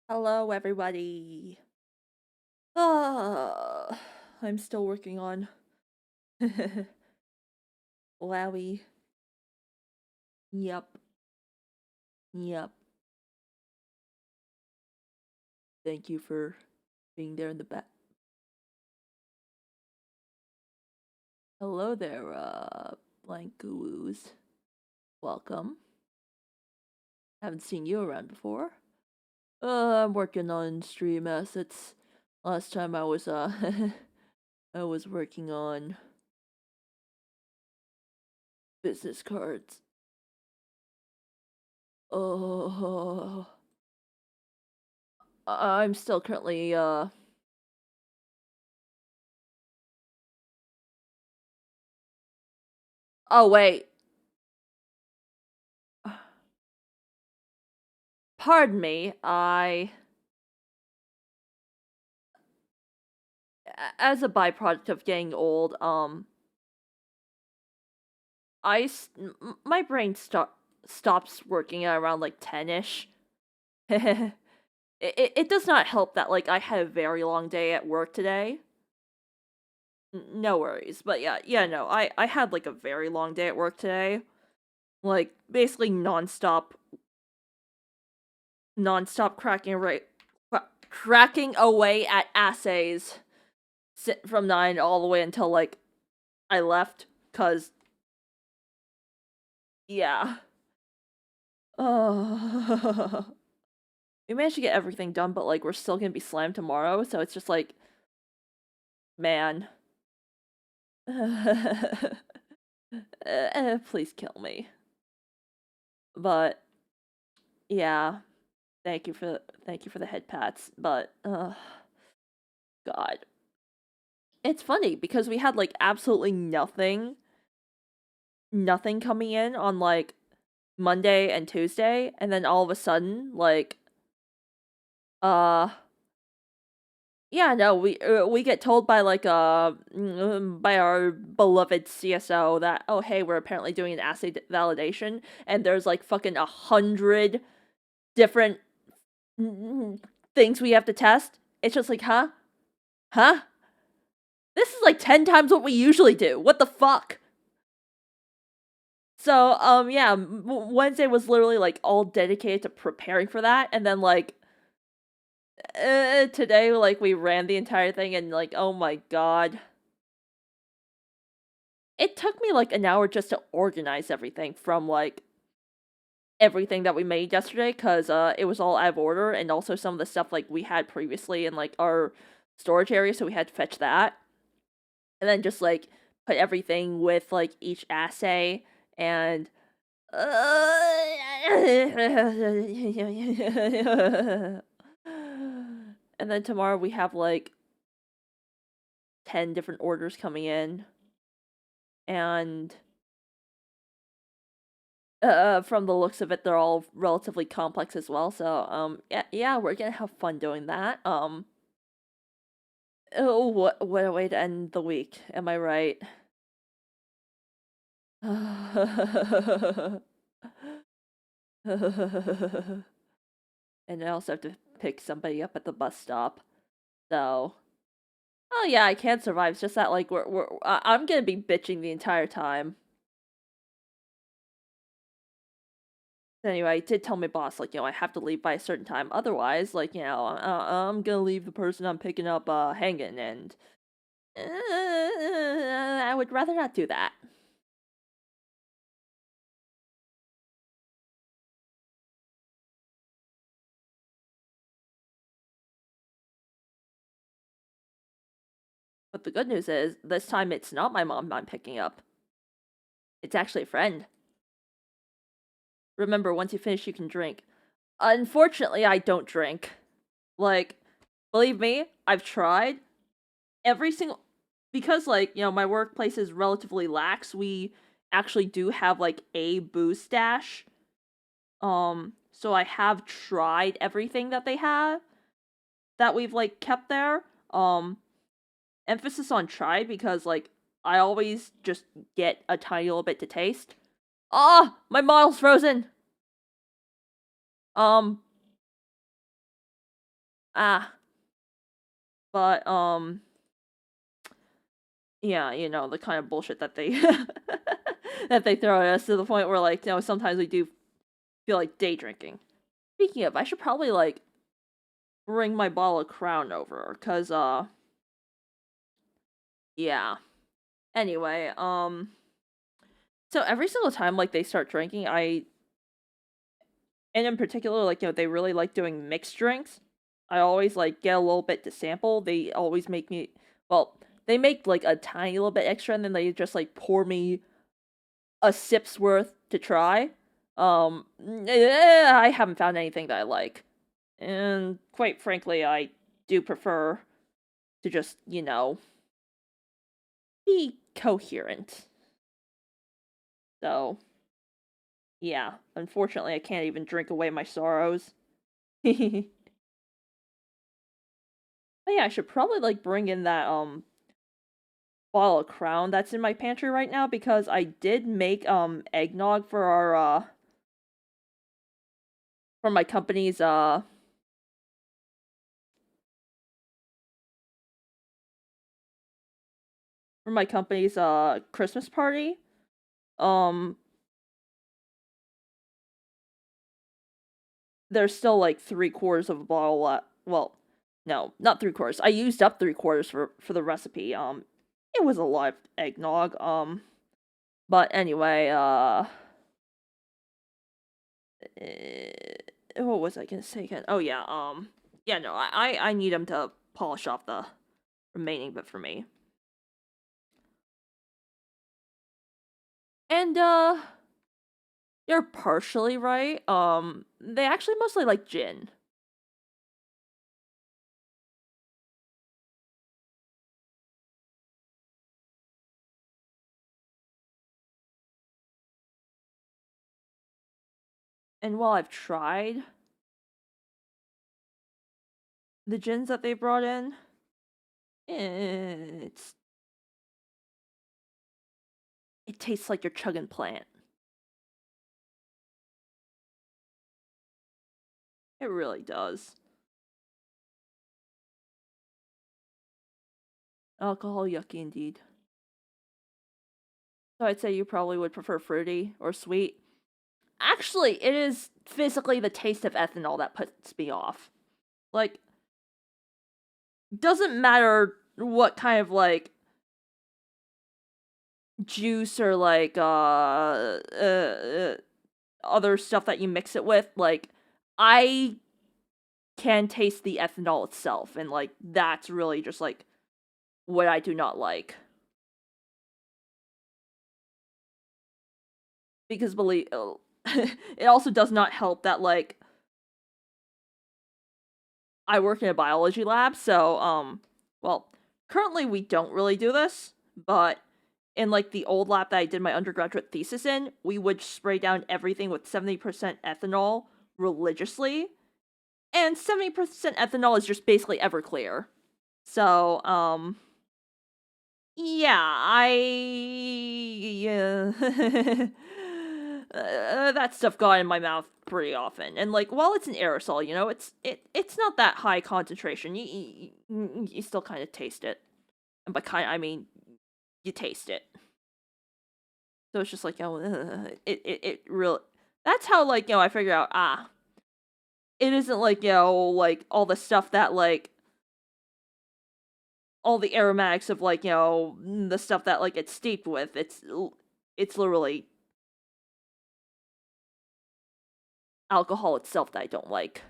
Hello, everybody. Ah, I'm still working on Wowie. Yep, yep. Thank you for being there in the back. Hello there, Blankoos. Welcome. Haven't seen you around before. I'm working on stream assets. Last time I was, I was working on business cards. Oh, I'm still currently, oh, wait. Pardon me, as a byproduct of getting old, my brain stops working at around like 10ish. It does not help that like I had a very long day at work today. No worries, but yeah, no, I had like a very long day at work today, like basically nonstop cracking away at assays from 9 all the way until like I left, cause yeah. Oh. We managed to get everything done, but like we're still gonna be slammed tomorrow, so it's just like, man. Please kill me. But yeah, thank you for the head pats. But God, it's funny because we had like absolutely nothing coming in on like Monday and Tuesday, and then all of a sudden, like, uh, yeah, no, we get told by like by our beloved CSO that, oh hey, we're apparently doing an assay validation, and there's like fucking 100 different things we have to test. It's just like, huh? This is like 10 times what we usually do. What the fuck? So yeah, Wednesday was literally like all dedicated to preparing for that, and then like today like we ran the entire thing, and like, oh my god. It took me like an hour just to organize everything from like everything that we made yesterday, because it was all out of order, and also some of the stuff like we had previously in like our storage area, so we had to fetch that, and then just like put everything with like each assay, and and then tomorrow we have like 10 different orders coming in, and from the looks of it, they're all relatively complex as well. So, yeah, we're gonna have fun doing that. Oh, what a way to end the week. Am I right? And I also have to pick somebody up at the bus stop. So, oh yeah, I can survive. It's just that like I'm gonna be bitching the entire time. Anyway, I did tell my boss, like, I have to leave by a certain time. Otherwise, like, I'm gonna leave the person I'm picking up hanging, and I would rather not do that. But the good news is, this time it's not my mom I'm picking up. It's actually a friend. Remember, once you finish, you can drink. Unfortunately, I don't drink. Like, believe me, I've tried every single. Because, like, my workplace is relatively lax, we actually do have, like, a booze stash. So I have tried everything that they have that we've, like, kept there. Emphasis on tried because, like, I always just get a tiny little bit to taste. Ah, my model's frozen. Um, ah, but yeah, the kind of bullshit that they that they throw at us to the point where like, sometimes we do feel like day drinking. Speaking of, I should probably like bring my bottle of Crown over, cause yeah. Anyway, so every single time like they start drinking, and in particular, like, they really like doing mixed drinks. I always like get a little bit to sample. They always make me, well, they make like a tiny little bit extra, and then they just like pour me a sip's worth to try. I haven't found anything that I like, and quite frankly, I do prefer to just, be coherent. So yeah, unfortunately, I can't even drink away my sorrows. But yeah, I should probably like bring in that bottle of Crown that's in my pantry right now, because I did make eggnog for our for my company's Christmas party. Um there's still like 3/4 of a bottle left. Well, no, not 3/4. I used up 3/4 for the recipe. It was a lot of eggnog. But anyway, what was I gonna say again? Oh yeah, yeah, no, I need him to polish off the remaining bit for me. And you're partially right. They actually mostly like gin. And while I've tried the gins that they brought in, it's it tastes like you're chugging plant. It really does. Alcohol yucky indeed. So I'd say you probably would prefer fruity or sweet. Actually, it is physically the taste of ethanol that puts me off. Like, doesn't matter what kind of like juice or like other stuff that you mix it with, like I can taste the ethanol itself, and like that's really just like what I do not like. Because believe it also does not help that like I work in a biology lab, so well, currently we don't really do this, but in like the old lab that I did my undergraduate thesis in, we would spray down everything with 70% ethanol religiously. And 70% ethanol is just basically Everclear. So, yeah, that stuff got in my mouth pretty often. And like, while it's an aerosol, it's not that high concentration. You still kind of taste it, and by kind, I mean you taste it. So it's just like, it really. That's how like I figure out it isn't like like all the stuff that like all the aromatics of like the stuff that like it's steeped with. It's literally alcohol itself that I don't like.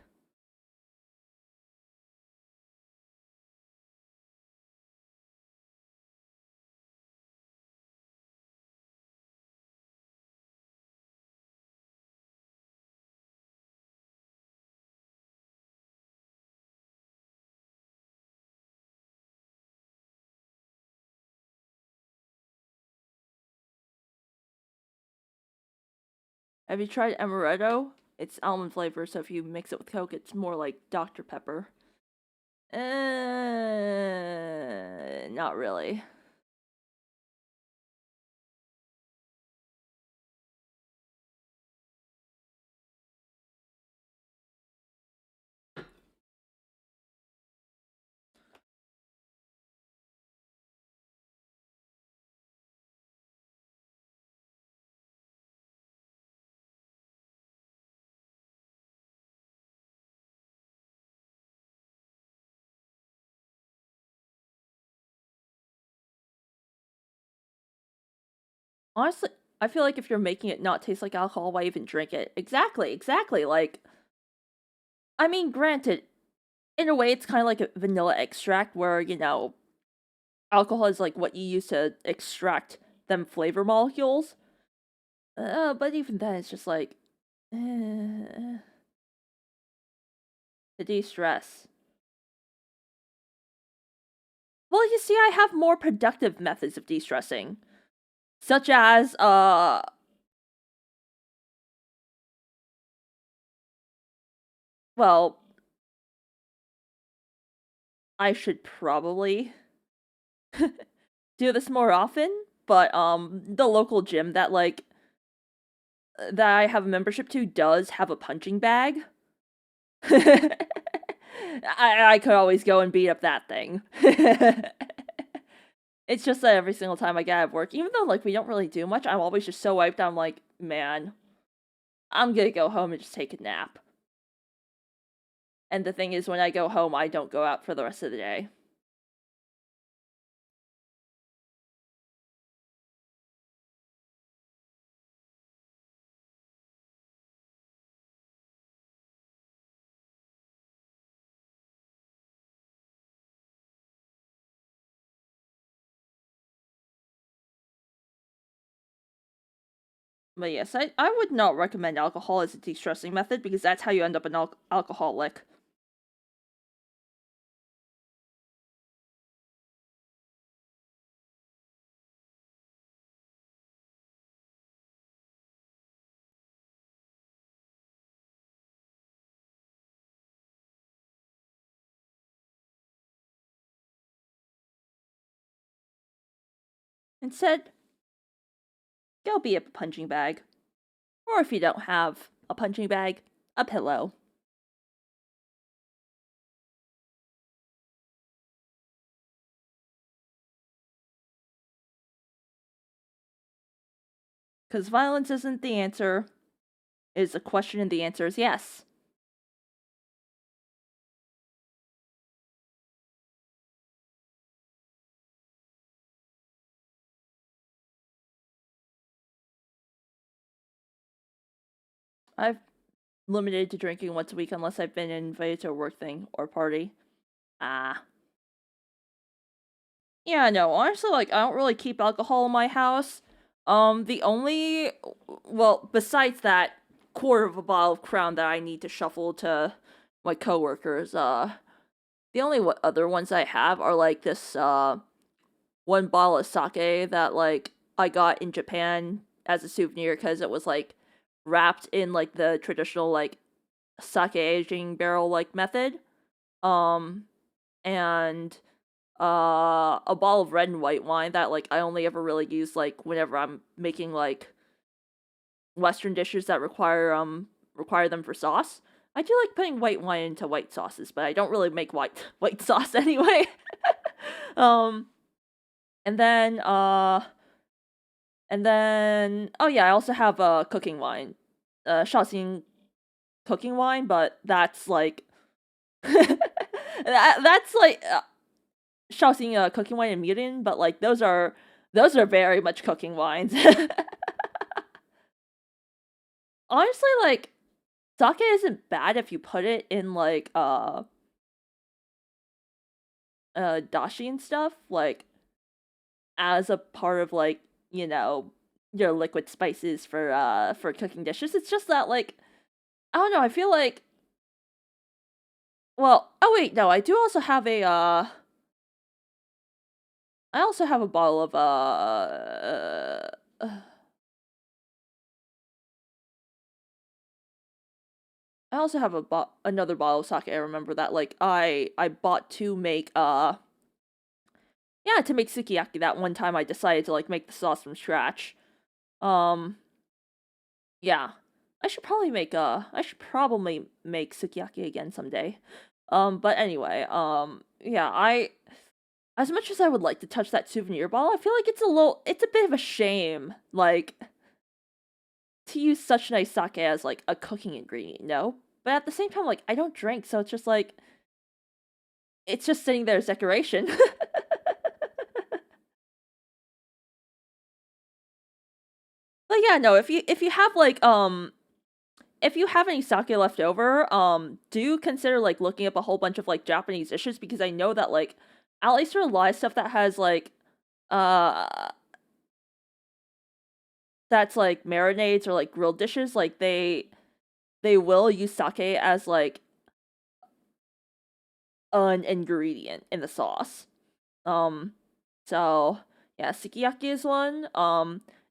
Have you tried amaretto? It's almond flavor, so if you mix it with Coke, it's more like Dr. Pepper. Not really. Honestly, I feel like if you're making it not taste like alcohol, why even drink it? Exactly, exactly. Like, I mean, granted, in a way, it's kind of like a vanilla extract where, alcohol is like what you use to extract them flavor molecules. But even then, it's just like, to de stress. Well, you see, I have more productive methods of de stressing, such as, well, I should probably do this more often, but, the local gym that I have a membership to does have a punching bag. I could always go and beat up that thing. It's just that every single time I get out of work, even though like we don't really do much, I'm always just so wiped out. I'm like, man, I'm gonna go home and just take a nap. And the thing is, when I go home, I don't go out for the rest of the day. But yes, I would not recommend alcohol as a de-stressing method because that's how you end up an alcoholic. Instead, go be a punching bag. Or if you don't have a punching bag, a pillow. Because violence isn't the answer, is a question and the answer is yes. I've limited to drinking once a week unless I've been invited to a work thing or party. Ah. Yeah, no, honestly, like, I don't really keep alcohol in my house. The only, well, besides that quarter of a bottle of Crown that I need to shuffle to my coworkers, the only other ones I have are, like, this, one bottle of sake that, like, I got in Japan as a souvenir because it was, like, wrapped in, like, the traditional, like, sake aging barrel, like, method. Um, and a bottle of red and white wine that like I only ever really use like whenever I'm making like Western dishes that require them for sauce. I do like putting white wine into white sauces, but I don't really make white sauce anyway. um and then oh yeah, I also have cooking wine. Shaoxing cooking wine, but that's like that's like Shaoxing cooking wine and mutin, but like those are very much cooking wines. Honestly, like sake isn't bad if you put it in like dashi and stuff, like as a part of like, you know, your liquid spices for cooking dishes. It's just that like I don't know, I feel like well, oh wait, no, I do also have a I also have a bottle of I also have another bottle of sake. I remember that like I bought to make yeah, to make sukiyaki that one time I decided to like make the sauce from scratch. Um yeah. I should probably make sukiyaki again someday. But anyway, yeah, I as much as I would like to touch that souvenir bottle, I feel like it's a bit of a shame like to use such nice sake as like a cooking ingredient, no? But at the same time like I don't drink, so it's just like it's just sitting there as decoration. yeah, no, if you have like if you have any sake left over, do consider like looking up a whole bunch of like Japanese dishes because I know that like at least for a lot of stuff that has like uh that's like marinades or like grilled dishes, like they will use sake as like an ingredient in the sauce. Um, so yeah, sukiyaki is one.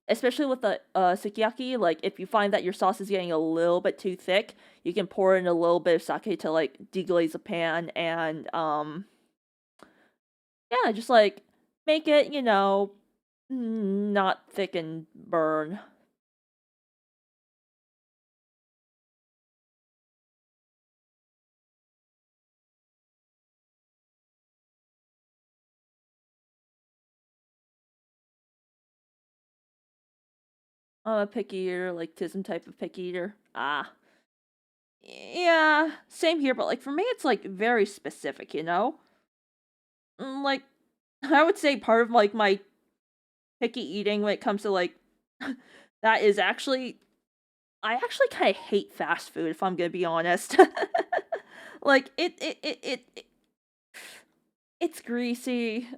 Especially with the sukiyaki, like if you find that your sauce is getting a little bit too thick, you can pour in a little bit of sake to like deglaze the pan and yeah, just like make it, not thick and burn. I'm a picky eater, like tism type of picky eater. Ah. Yeah, same here, but like for me it's like very specific, you know? Like I would say part of like my picky eating when it comes to like that is actually I actually kind of hate fast food if I'm gonna be honest. Like it's greasy.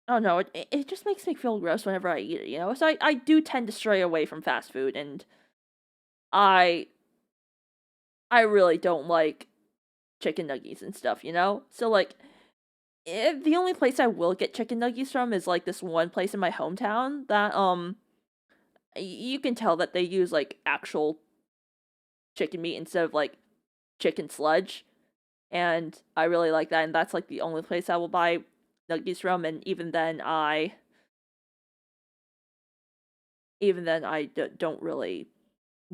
I don't know. It just makes me feel gross whenever I eat it. So I do tend to stray away from fast food, and I I really don't like chicken nuggets and stuff. So like the only place I will get chicken nuggets from is like this one place in my hometown that you can tell that they use like actual chicken meat instead of like chicken sludge, and I really like that. And that's like the only place I will buy nuggets from. And even then I don't really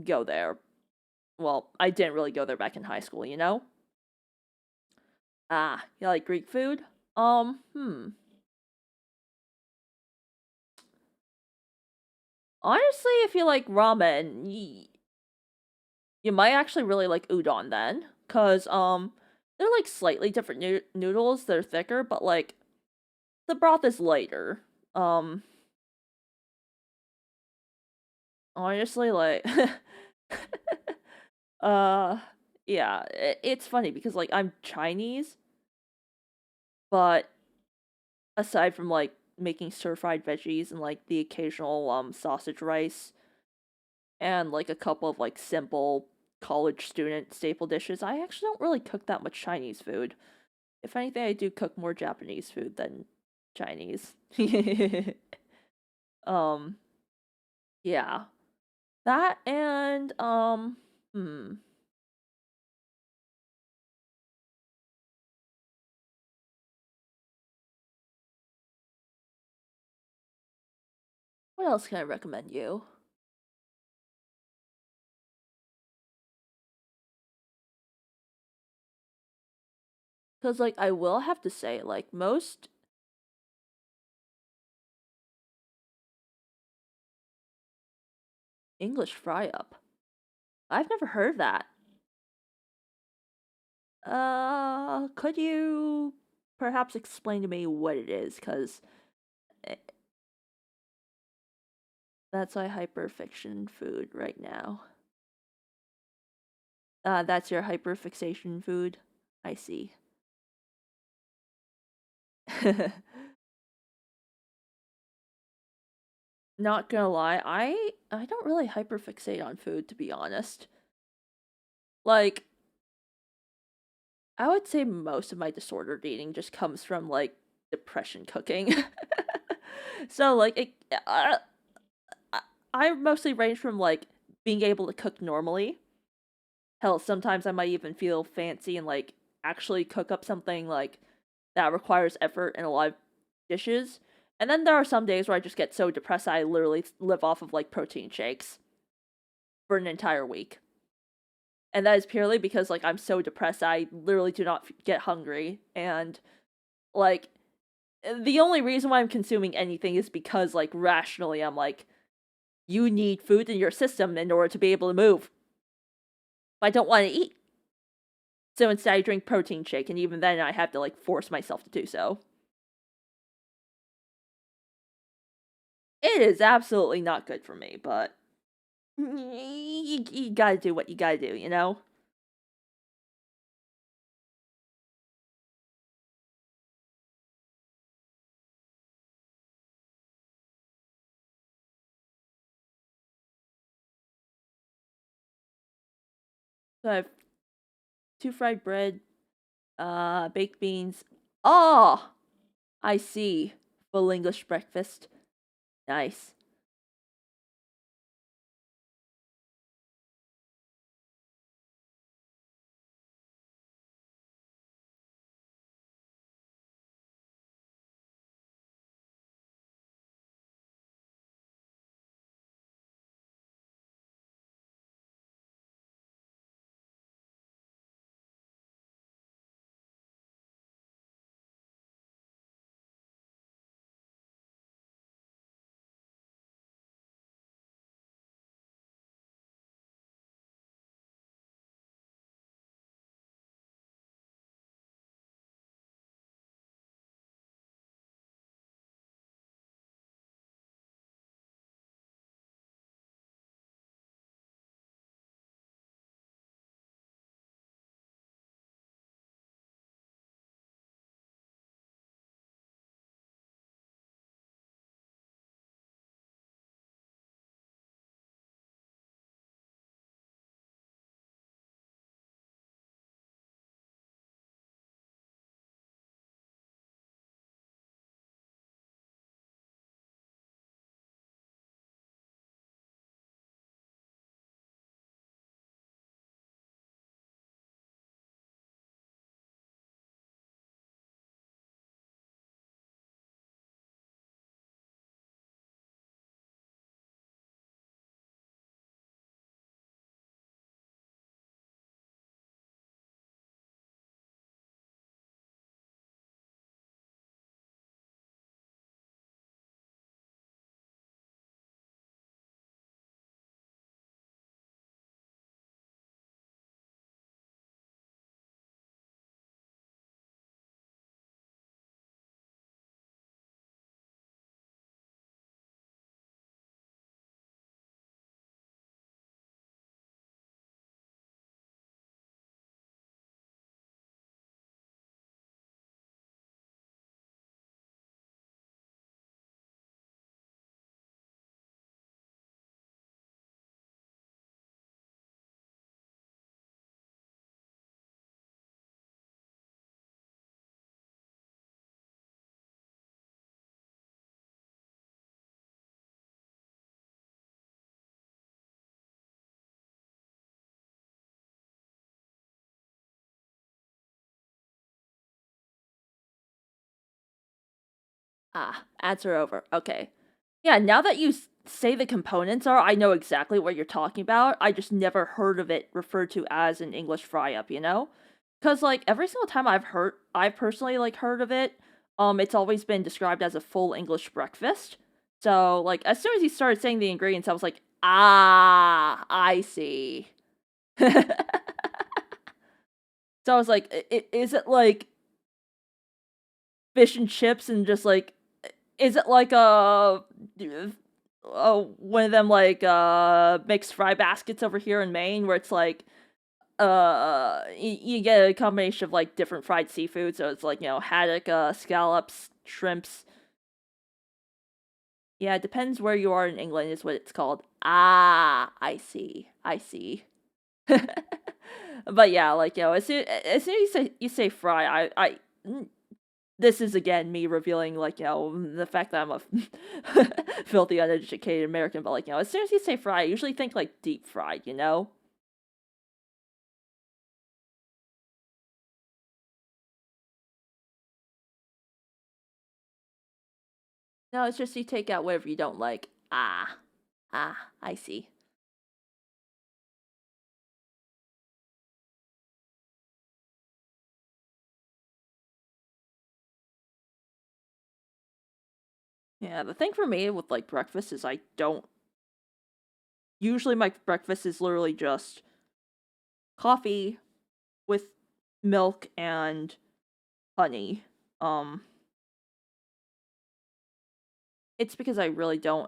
go there. Well, I didn't really go there back in high school. Ah, you like Greek food? Honestly, if you like ramen, you might actually really like udon then, cause they're like slightly different noodles. They're thicker, but like the broth is lighter. Um, honestly, like, uh, yeah, it's funny because like I'm Chinese, but aside from like making stir fried veggies and like the occasional sausage rice and like a couple of like simple college student staple dishes, I actually don't really cook that much Chinese food. If anything, I do cook more Japanese food than Chinese. um, yeah. That and what else can I recommend you? Cuz like I will have to say like most English fry up. I've never heard of that. Could you perhaps explain to me what it is? Cuz that's my hyperfiction food right now. That's your hyperfixation food. I see. Not gonna lie, I don't really hyperfixate on food to be honest. Like I would say most of my disordered eating just comes from like depression cooking. So like I I mostly range from like being able to cook normally. Hell, sometimes I might even feel fancy and like actually cook up something like that requires effort and a lot of dishes. And then there are some days where I just get so depressed I literally live off of like protein shakes for an entire week. And that is purely because like I'm so depressed I literally do not get hungry, and like the only reason why I'm consuming anything is because like rationally I'm like you need food in your system in order to be able to move. But I don't want to eat. So instead I drink protein shake, and even then I have to like force myself to do so. It is absolutely not good for me, but you gotta do what you gotta do, you know? So I have two fried bread, baked beans. Oh, I see. Full English breakfast. Nice. Ah, ads are over. Okay. Yeah, now that you say the components are, I know exactly what you're talking about. I just never heard of it referred to as an English fry up, you know? Cuz like every single time I've personally like heard of it, it's always been described as a full English breakfast. So, like as soon as you started saying the ingredients, I was like, "Ah, I see." So I was like, is it like fish and chips and just like is it like one of them like mixed fry baskets over here in Maine where it's like you get a combination of like different fried seafood, so it's like, you know, haddock, scallops, shrimps. Yeah, it depends where you are in England is what it's called. Ah, I see. I see. But yeah, like, you know, as soon as you say fry, this is again me revealing, like, you know, the fact that I'm a filthy uneducated American, but like, you know, as soon as you say fry, I usually think like deep fried, you know? No, it's just you take out whatever you don't like. I see. Yeah, the thing for me with like breakfast is I don't usually my breakfast is literally just coffee with milk and honey. Um it's because I really don't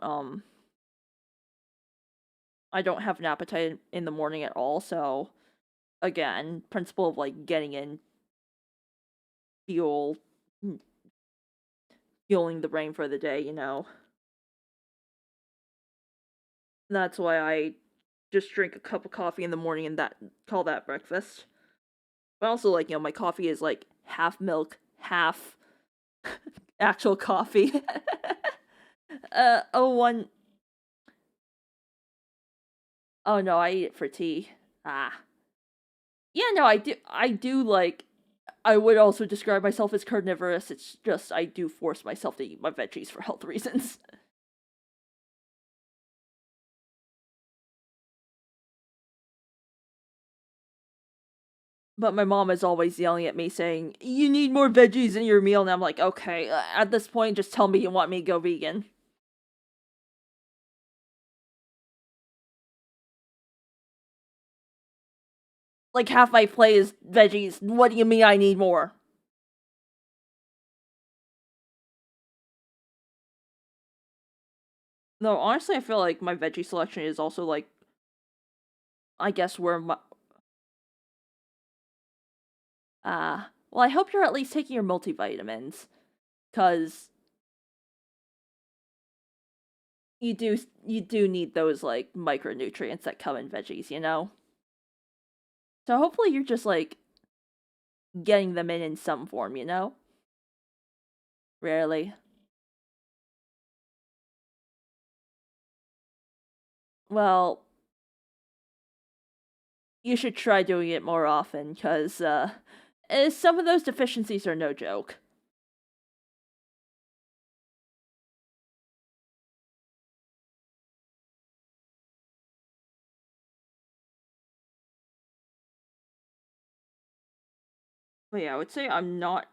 I don't have an appetite in the morning at all, so again, principle of like getting in fuel mm, fueling the brain for the day, you know. That's why I just drink a cup of coffee in the morning and that call that breakfast. But also like, my coffee is like half milk, half actual coffee. Oh one oh no, I eat it for tea. Ah. Yeah, no, I do like I would also describe myself as carnivorous. It's just I do force myself to eat my veggies for health reasons. But my mom is always yelling at me saying, "You need more veggies in your meal." And I'm like, "Okay, at this point just tell me you want me to go vegan." Like half my plate is veggies. What do you mean I need more? No, honestly, I feel like my veggie selection is also like I guess where my well, I hope you're at least taking your multivitamins cuz you do need those like micronutrients that come in veggies, you know? So hopefully you're just like getting them in some form, you know? Rarely. Well, you should try doing it more often cuz some of those deficiencies are no joke. But yeah, I would say I'm not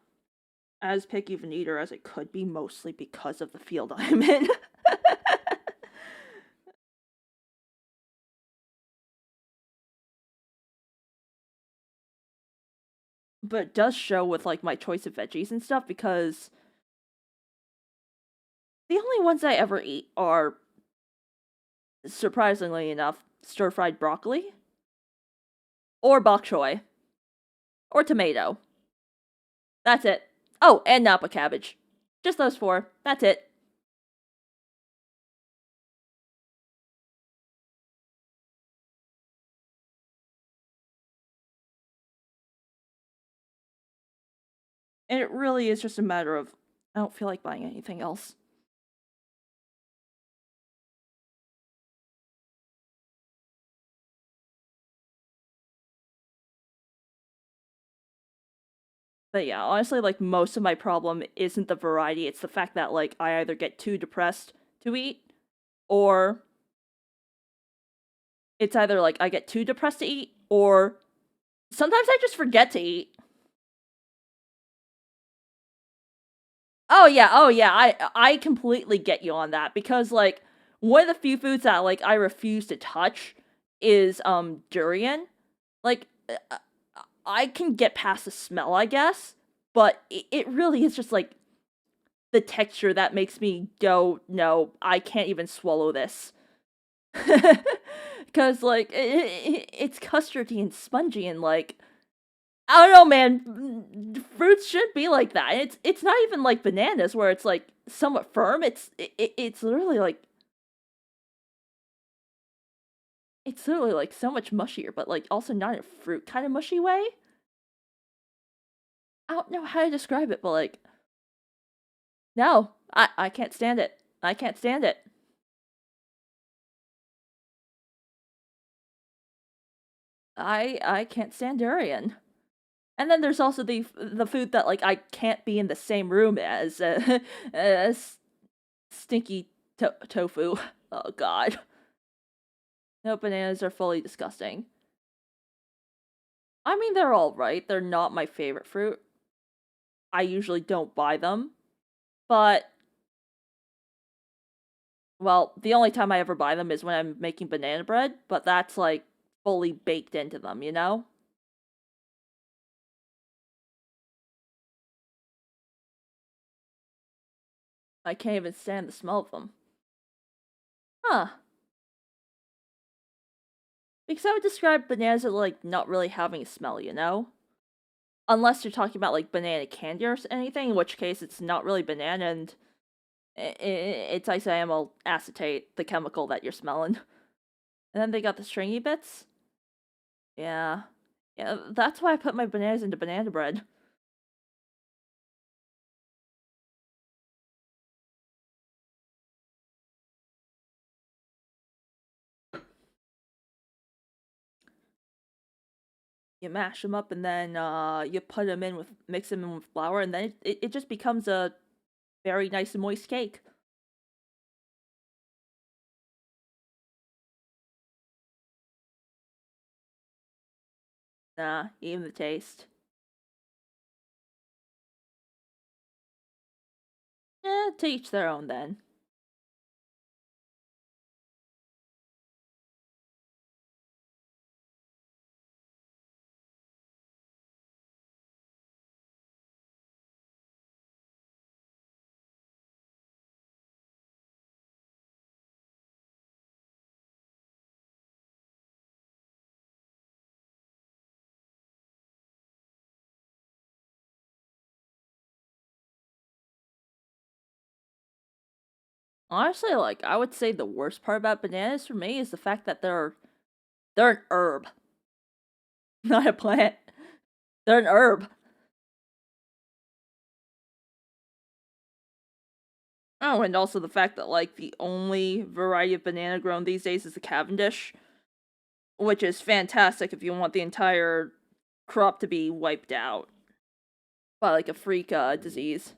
as picky of an eater as I could be, mostly because of the field I'm in. But it does show with like my choice of veggies and stuff because the only ones I ever eat are, surprisingly enough, stir fried broccoli or bok choy or tomato. That's it. Oh, and napa cabbage. Just those four. That's it. And it really is just a matter of I don't feel like buying anything else. But yeah, honestly, like most of my problem isn't the variety, it's the fact that like I either get too depressed to eat or it's either like I get too depressed to eat or sometimes I just forget to eat. Oh yeah, I completely get you on that because like one of the few foods that like I refuse to touch is durian. Like I can get past the smell, I guess, but it really is just like the texture that makes me go, no, I can't even swallow this. Because like it's custardy and spongy and like I don't know, man. Fruits should be like that. It's not even like bananas where it's like somewhat firm. It's literally like so much mushier, but like also not in a fruit kind of mushy way. I don't know how to describe it, but like no, I can't stand it. I can't stand it. I can't stand durian. And then there's also the food that like I can't be in the same room as as stinky tofu. Oh god. No, bananas are fully disgusting. I mean, they're all right. They're not my favorite fruit. I usually don't buy them, but well, the only time I ever buy them is when I'm making banana bread, but that's like fully baked into them, you know? I can't even stand the smell of them. Huh. Because I would describe bananas as like not really having a smell, you know? Unless you're talking about like banana candy or anything, in which case it's not really banana and it's isoamyl acetate, the chemical that you're smelling. And then they got the stringy bits. Yeah. Yeah, that's why I put my bananas into banana bread. You mash them up and then you put them in with mix them in with flour and then it just becomes a very nice and moist cake. Nah, even the taste. To each their own then. Honestly, like I would say the worst part about bananas for me is the fact that they're an herb, not a plant. They're an herb. Oh, and also the fact that like the only variety of banana grown these days is the Cavendish, which is fantastic if you want the entire crop to be wiped out by like a freak disease.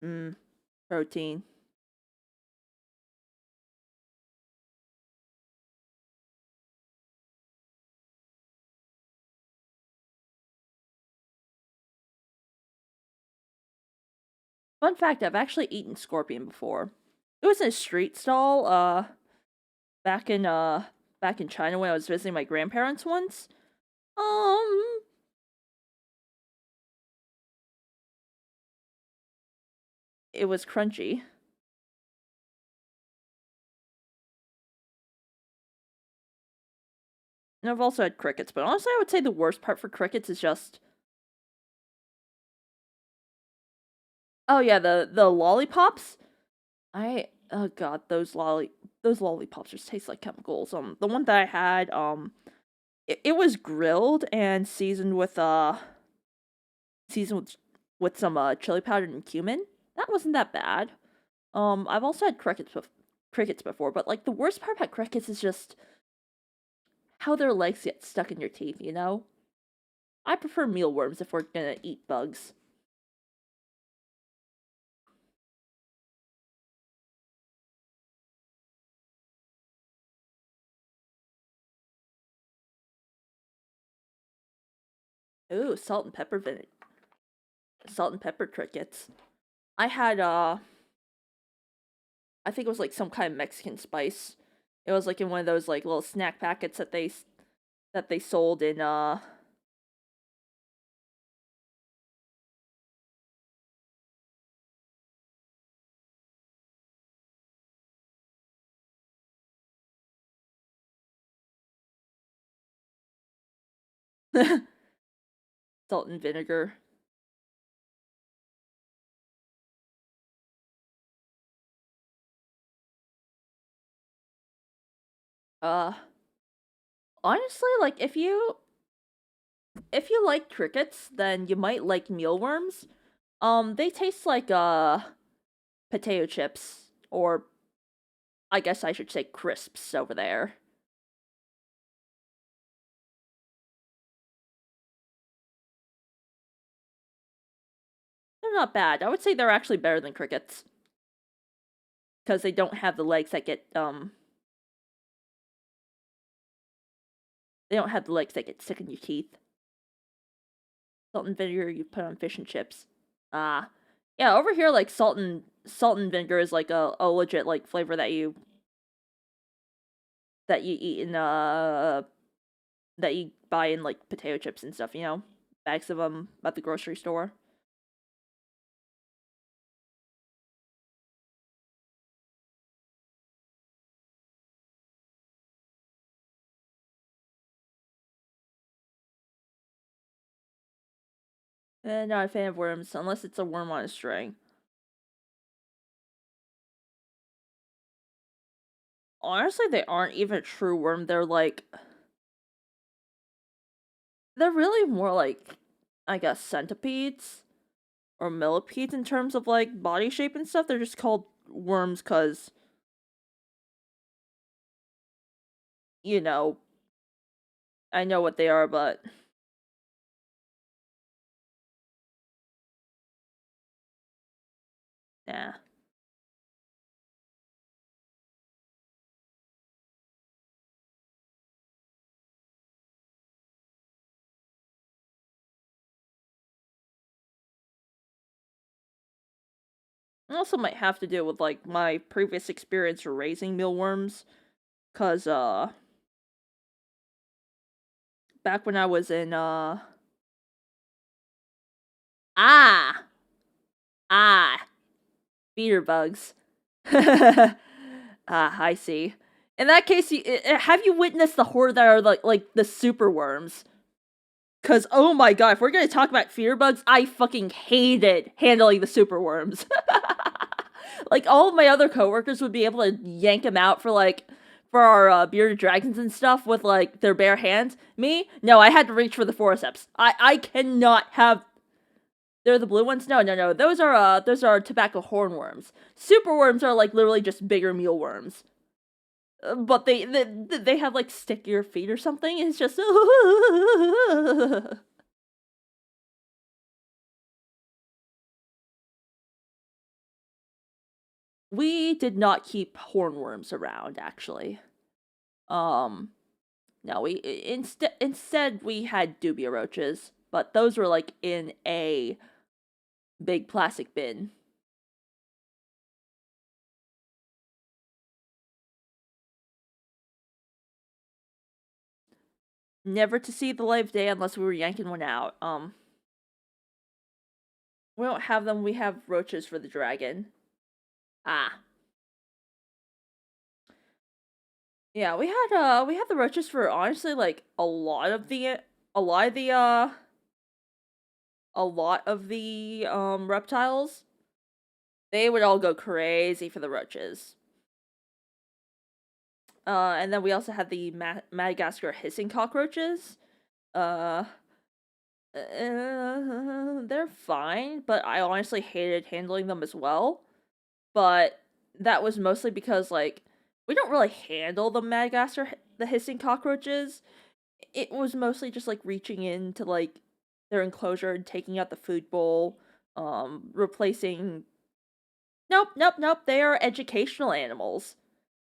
Mm, protein. Fun fact: I've actually eaten scorpion before. It was in a street stall. Back in back in China when I was visiting my grandparents once. Um, it was crunchy. And I've also had crickets, but honestly, I would say the worst part for crickets is just oh yeah, the lollipops. Oh god, those lollipops just taste like chemicals. The one that I had, it was grilled and seasoned with some chili powder and cumin. That wasn't that bad. I've also had crickets before, but like the worst part about crickets is just how their legs get stuck in your teeth. You know, I prefer mealworms if we're gonna eat bugs. Ooh, salt and pepper crickets. I had I think it was like some kind of Mexican spice. It was like in one of those like little snack packets that they sold in salt and vinegar. Uh Honestly, like if you like crickets, then you might like mealworms. They taste like potato chips or I guess I should say crisps over there. They're not bad. I would say they're actually better than crickets because they don't have the legs that get they don't have the legs that get sick in your teeth. Salt and vinegar you put on fish and chips. Ah, yeah. Over here, like salt and vinegar is like a legit like flavor that you eat in that you buy in like potato chips and stuff. Bags of them at the grocery store. Not a fan of worms unless it's a worm on a string. Honestly, they aren't even a true worm. They're really more like, I guess, centipedes or millipedes in terms of like body shape and stuff. They're just called worms because, you know, I know what they are, but yeah. It also might have to do with like my previous experience raising mealworms, cause back when I was in ah ah feeder bugs. I see. In that case, have you witnessed the horde that are like the super worms? Cause oh my god, if we're gonna talk about feeder bugs, I fucking hated handling the super worms. Like all of my other coworkers would be able to yank them out for our bearded dragons and stuff with like their bare hands. Me, no, I had to reach for the forceps. I cannot have. They're the blue ones. No, no, no. Those are tobacco hornworms. Super worms are like literally just bigger mealworms. But they have like stickier feet or something. It's just we did not keep hornworms around actually. Um, no, we instead we had dubia roaches, but those were like in a big plastic bin. Never to see the light of day unless we were yanking one out. We don't have them. We have roaches for the dragon. Ah, yeah. We had the roaches for honestly like a lot of the reptiles. They would all go crazy for the roaches. And then we also had the Madagascar hissing cockroaches. Uh, they're fine, but I honestly hated handling them as well. But that was mostly because like we don't really handle the hissing cockroaches. It was mostly just like reaching into like their enclosure and taking out the food bowl, replacing. Nope, nope, nope. They are educational animals.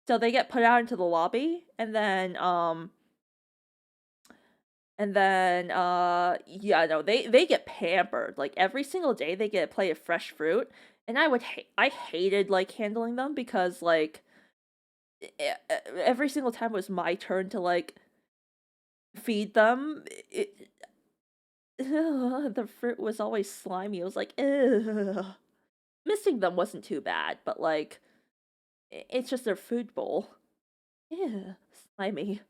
So they get put out into the lobby and then yeah, no, they get pampered. Like every single day they get a plate of fresh fruit, and I hated like handling them because like every single time it was my turn to like feed them. The fruit was always slimy. It was like, ugh. Missing them wasn't too bad, but like it's just their food bowl. Yeah, slimy.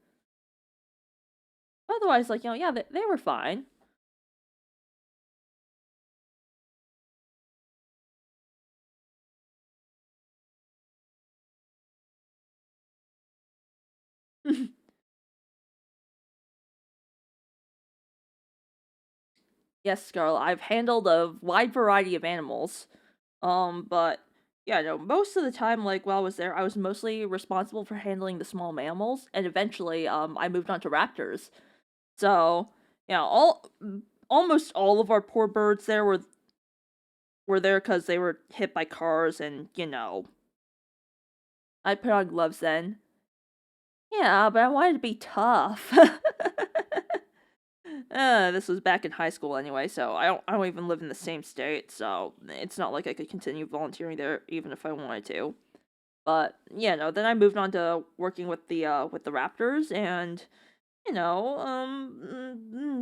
Otherwise, like yeah, they were fine. Yes, Scarlet, I've handled a wide variety of animals. But yeah, no, most of the time, like while I was there, I was mostly responsible for handling the small mammals, and eventually, I moved on to raptors. So, yeah, almost all of our poor birds there were there because they were hit by cars, and I put on gloves then. Yeah, but I wanted to be tough. This was back in high school anyway, so I don't even live in the same state, so it's not like I could continue volunteering there even if I wanted to. But yeah, no, then I moved on to working with the Raptors, and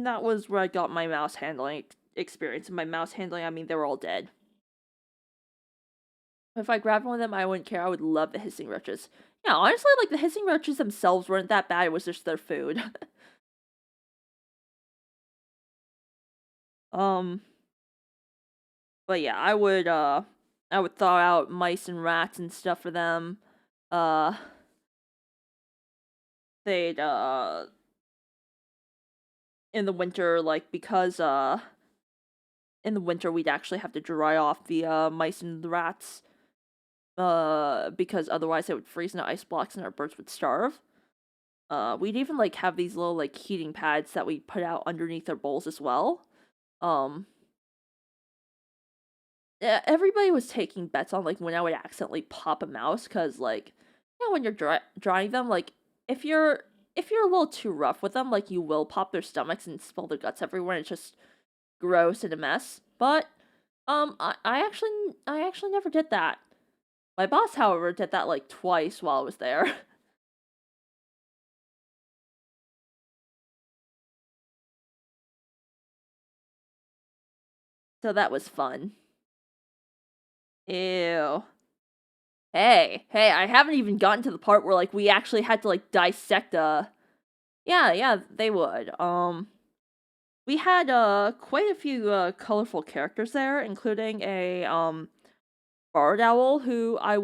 that was where I got my mouse handling experience. And by mouse handling, I mean they were all dead. If I grabbed one of them, I wouldn't care. I would love the hissing roaches. Yeah, honestly, like the hissing roaches themselves weren't that bad. It was just their food. um, but yeah, I would thaw out mice and rats and stuff for them. Uh, they'd in the winter, like because in the winter we'd actually have to dry off the mice and the rats because otherwise they would freeze into ice blocks and our birds would starve. We'd even like have these little like heating pads that we put out underneath their bowls as well. Um, Everybody was taking bets on like when I would accidentally pop a mouse because like when you're drying them, like if you're if you're a little too rough with them, like you will pop their stomachs and spill their guts everywhere. And it's just gross and a mess. But I actually never did that. My boss, however, did that like twice while I was there. So that was fun. Ew. Hey, I haven't even gotten to the part where like we actually had to like dissect a Yeah, yeah, they would. We had quite a few colorful characters there, including a barred owl who I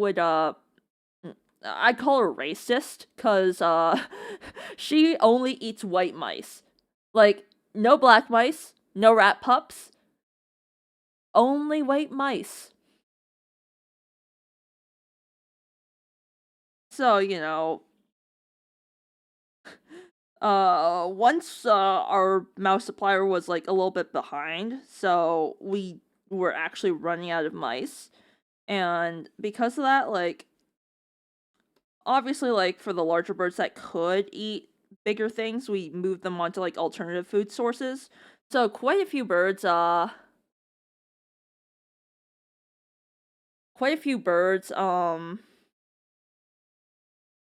call her racist cuz she only eats white mice. Like no black mice, no rat pups, only white mice. So, once our mouse supplier was like a little bit behind, so we were actually running out of mice. And because of that, like obviously like for the larger birds that could eat bigger things, we moved them onto like alternative food sources. So quite a few birds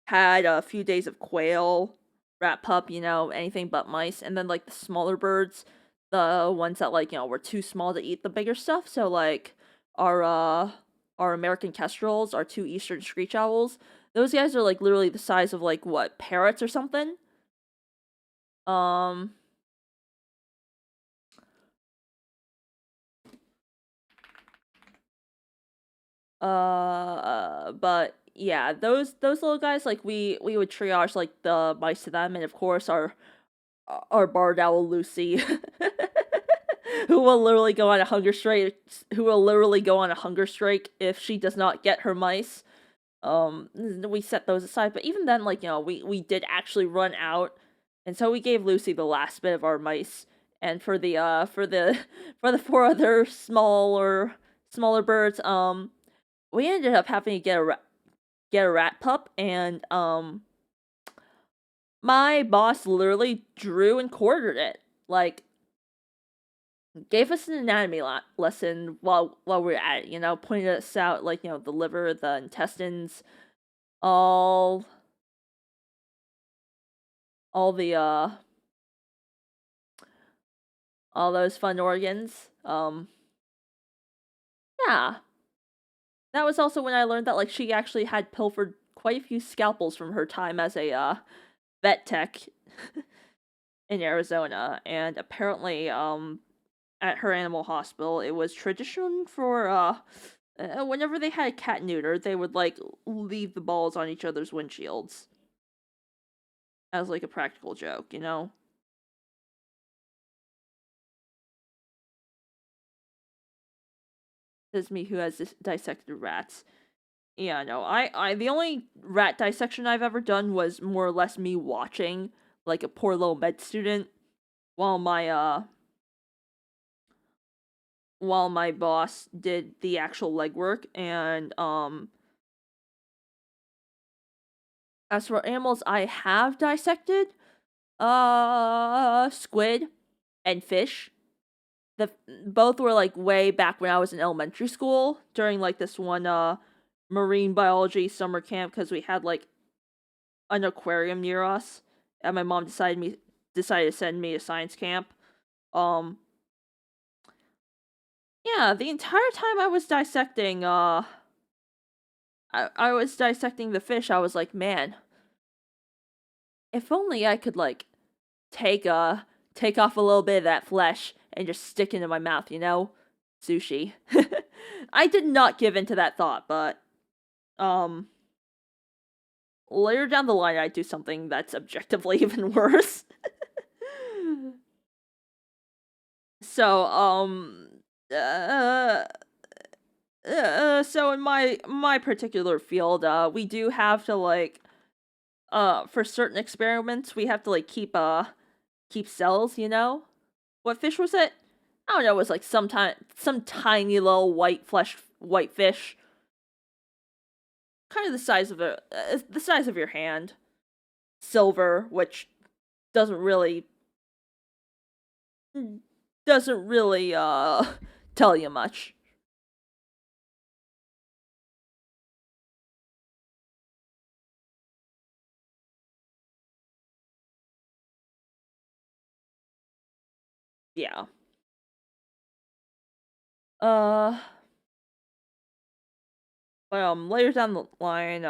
had a few days of quail, rat pup, anything but mice. And then like the smaller birds, the ones that like, were too small to eat the bigger stuff. So like our uh our American kestrels, our two eastern screech owls, those guys are like literally the size of like what, parrots or something. Um but yeah, those little guys, like we would triage like the mice to them, and of course our barred owl Lucy, who will literally go on a hunger strike. Who will literally go on a hunger strike if she does not get her mice. We set those aside, but even then, like we did actually run out, and so we gave Lucy the last bit of our mice. And for the for the four other smaller birds, we ended up having to get a rat pup, and my boss literally drew and quartered it. Like gave us an anatomy lesson while we were at it, pointed us out like, the liver, the intestines, all all the all those fun organs. Yeah. That was also when I learned that like she actually had pilfered quite a few scalpels from her time as a vet tech in Arizona, and apparently at her animal hospital it was tradition for whenever they had a cat neuter, they would like leave the balls on each other's windshields as like a practical joke. Says me who has dissected rats. Yeah, no, I the only rat dissection I've ever done was more or less me watching like a poor little med student while my boss did the actual legwork. And as for animals I have dissected, squid, and fish. The both were like way back when I was in elementary school during like this one marine biology summer camp because we had like an aquarium near us, and my mom decided to send me to science camp. Um, yeah, the entire time I was dissecting the fish, I was like, man, if only I could like take take off a little bit of that flesh and just stick it in my mouth, you know? Sushi. I did not give in to that thought, but um later down the line I'd do something that's objectively even worse. So, uh, so in my particular field, we do have to like for certain experiments we have to like keep cells, you know? What fish was it? I don't know, it was like some tiny little white fish, kind of the size of your hand. Silver, which doesn't really doesn't really tell you much. Yeah. Uh but later down the line,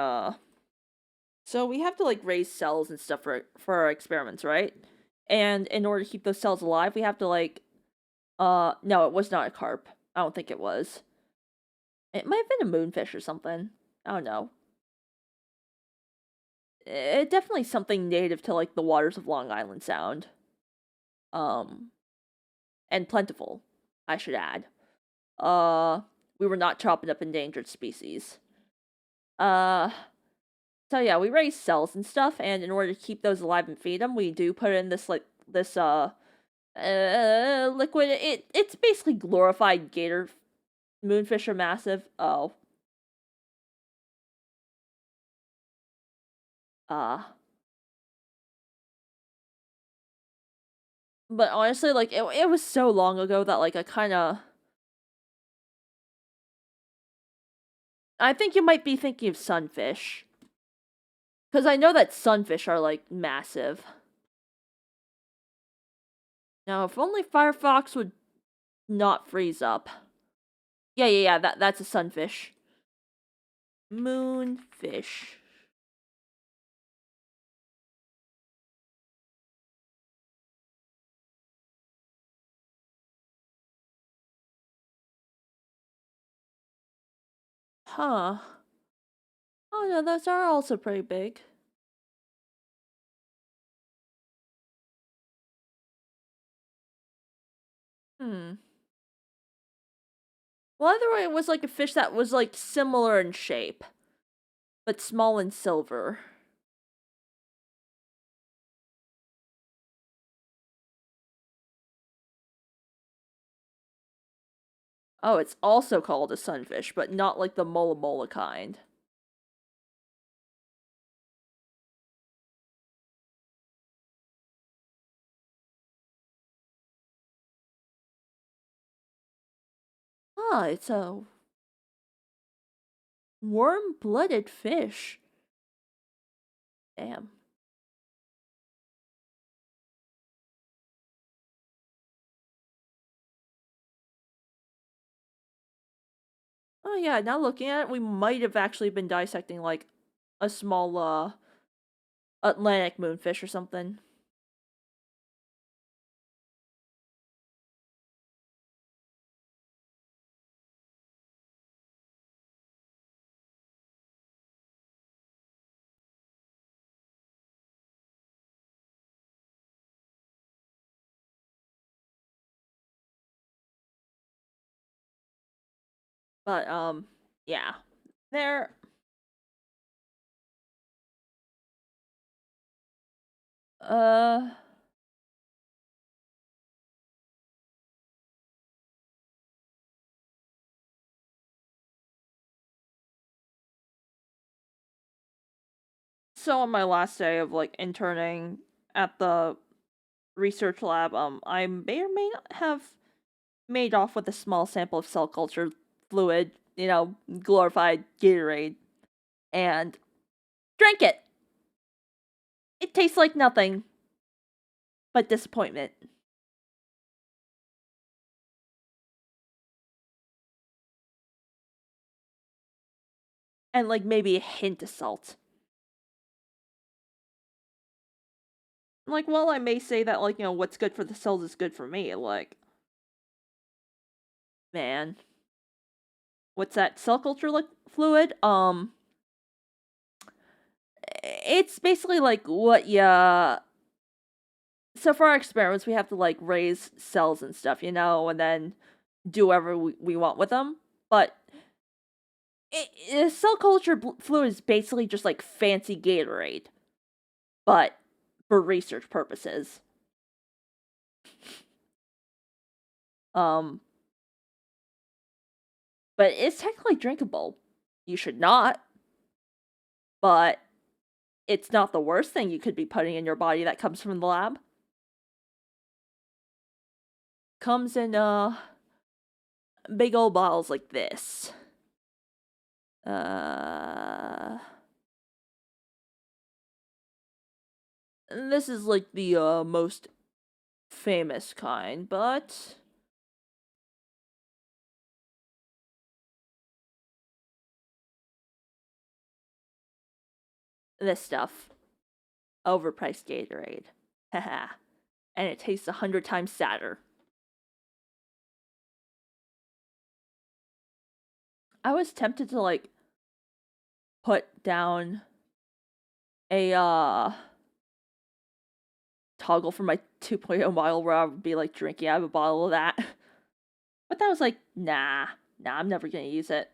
so we have to like raise cells and stuff for our experiments, right? And in order to keep those cells alive, we have to like no, it was not a carp. I don't think it was. It might have been a moonfish or something. I don't know. It definitely something native to like the waters of Long Island Sound. Um and plentiful, I should add. Uh we were not chopping up endangered species. Uh so yeah, we raise cells and stuff, and in order to keep those alive and feed them, we do put in this liquid. It's basically glorified gator. Moonfish are massive. Oh. Uh but honestly, like it was so long ago that like I think you might be thinking of sunfish. Cause I know that sunfish are like massive. Now if only Firefox would not freeze up. Yeah, that's a sunfish. Moonfish. Huh. Oh no, those are also pretty big. Hmm. Well, either way, it was like a fish that was like similar in shape, but small and silver. Oh, it's also called a sunfish, but not like the mola mola kind. Ah, it's a warm-blooded fish. Damn. Oh yeah, now looking at it, we might have actually been dissecting like a small Atlantic moonfish or something. But yeah. There uh so on my last day of like interning at the research lab, I may or may not have made off with a small sample of cell culture fluid, glorified Gatorade, and drank it. It tastes like nothing but disappointment. And like maybe a hint of salt. Like, well, I may say that, like, what's good for the cells is good for me. Like, man, what's that cell culture like fluid? It's basically like what ya. So for our experiments, we have to like raise cells and stuff, and then do whatever we want with them. But cell culture fluid is basically just like fancy Gatorade, but for research purposes. Um, but it's technically drinkable. You should not, but it's not the worst thing you could be putting in your body that comes from the lab. Comes in big old bottles like this. This is like the most famous kind, but this stuff. Overpriced Gatorade. Haha. And it tastes 100 times sadder. I was tempted to like put down a toggle for my 2.0 model where I would be like drinking out of a bottle of that. But that was like, nah, I'm never gonna use it.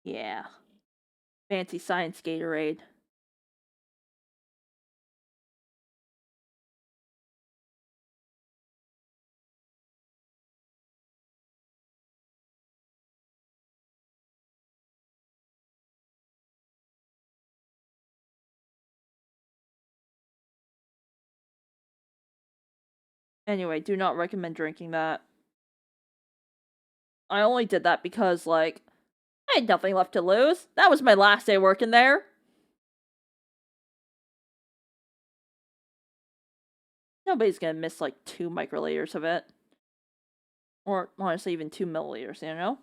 Yeah. Fancy science Gatorade. Anyway, do not recommend drinking that. I only did that because, like, I had nothing left to lose. That was my last day working there. Nobody's gonna miss, like, 2 microliters of it. Or, honestly, even 2 milliliters, you know?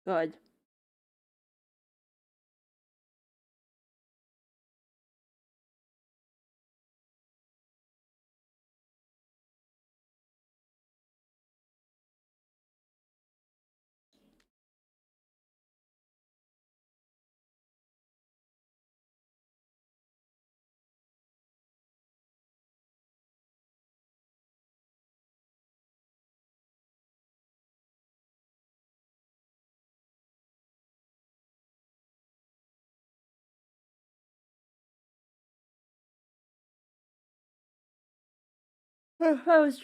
Good. If I was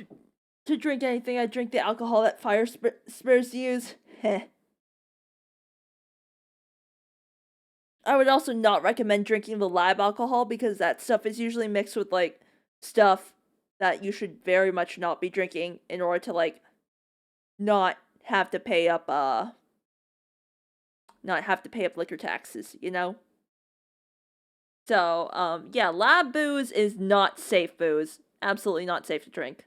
to drink anything, I'd drink the alcohol that fire spirits use. Heh. I would also not recommend drinking the lab alcohol because that stuff is usually mixed with like stuff that you should very much not be drinking in order to like not have to pay up liquor taxes, you know? So, yeah, lab booze is not safe booze absolutely not safe to drink.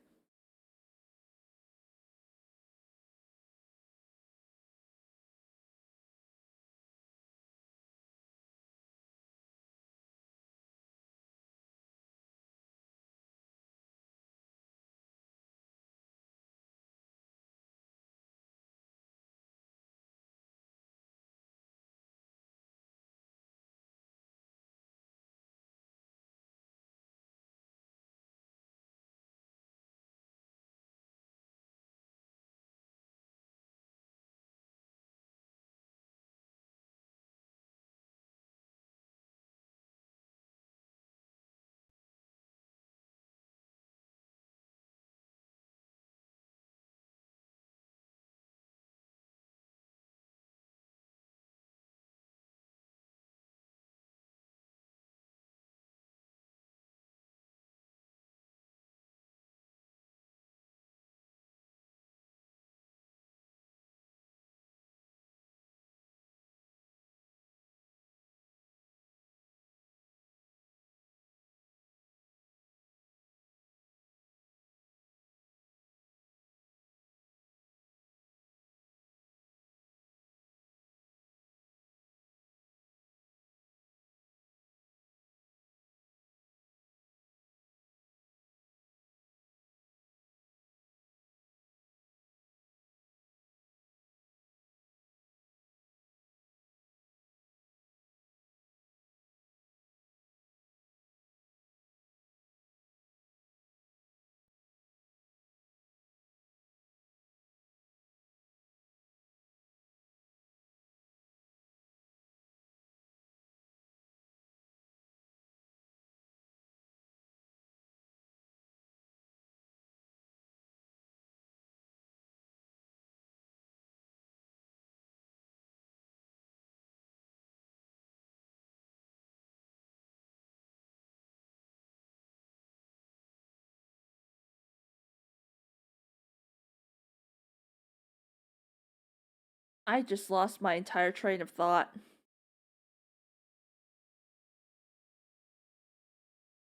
I just lost my entire train of thought.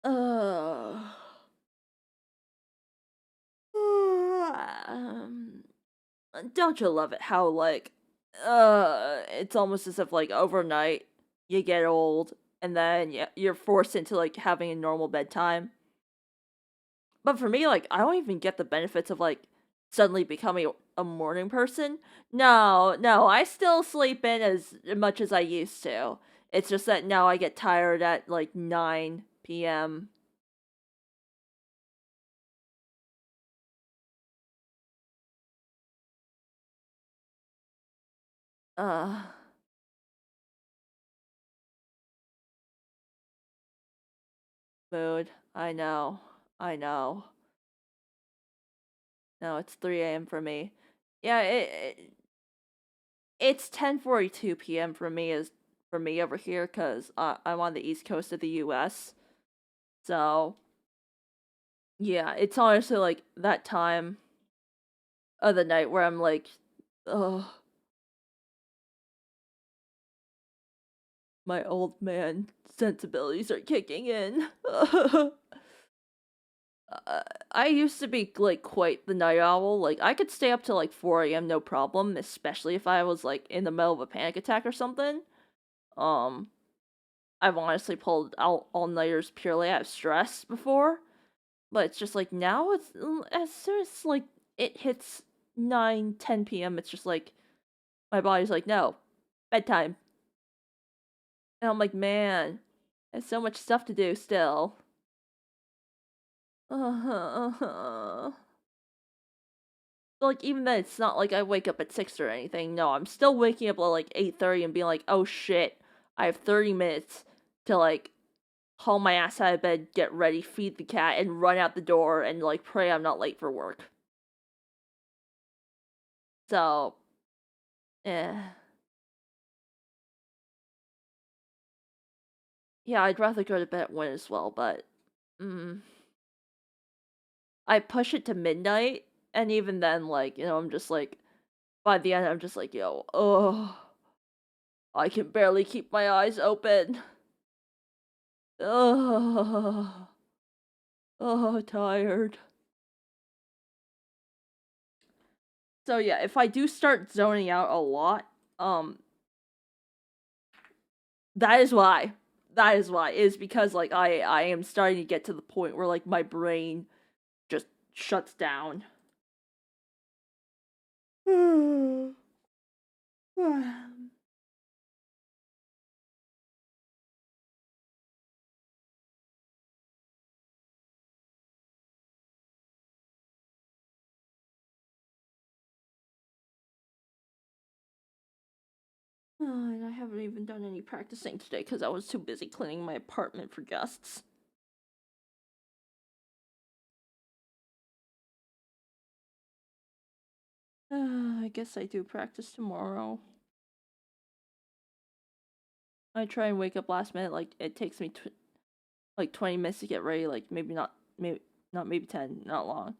Ugh. Um, don't you love it how, like, it's almost as if, like, overnight you get old and then you're forced into, like, having a normal bedtime? But for me, like, I don't even get the benefits of, like, suddenly becoming a morning person. No, no, I still sleep in as much as I used to. It's just that now I get tired at, like, 9 p.m. Uh, mood. I know. I know. No, it's 3 a.m. for me. Yeah, it's 10:42 p.m. for me is for me over here because I'm on the east coast of the U.S. So yeah, it's honestly like that time of the night where I'm like, oh, my old man sensibilities are kicking in. Uh, I used to be like quite the night owl. Like I could stay up till like 4 a.m. no problem, especially if I was like in the middle of a panic attack or something. Um, I've honestly pulled out all nighters purely out of stress before, but it's just like now it's as soon as like it hits 9, 10 p.m. It's just like my body's like no, bedtime, and I'm like man, there's so much stuff to do still. Like even then, it's not like I wake up at 6 or anything. No, I'm still waking up at like 8:30 and being like, oh shit, I have 30 minutes to like haul my ass out of bed, get ready, feed the cat, and run out the door and like pray I'm not late for work. So, eh. Yeah, I'd rather go to bed at 1 as well, but mm, I push it to midnight, and even then, like, I'm just like, by the end, I'm just like, yo, oh, I can barely keep my eyes open. Oh, Oh, tired. So yeah, if I do start zoning out a lot, that is why. That is why. Is because like I am starting to get to the point where like my brain just shuts down. And I haven't even done any practicing today because I was too busy cleaning my apartment for guests. I guess I do practice tomorrow. I try and wake up last minute. Like it takes me like 20 minutes to get ready. Like maybe 10, not long.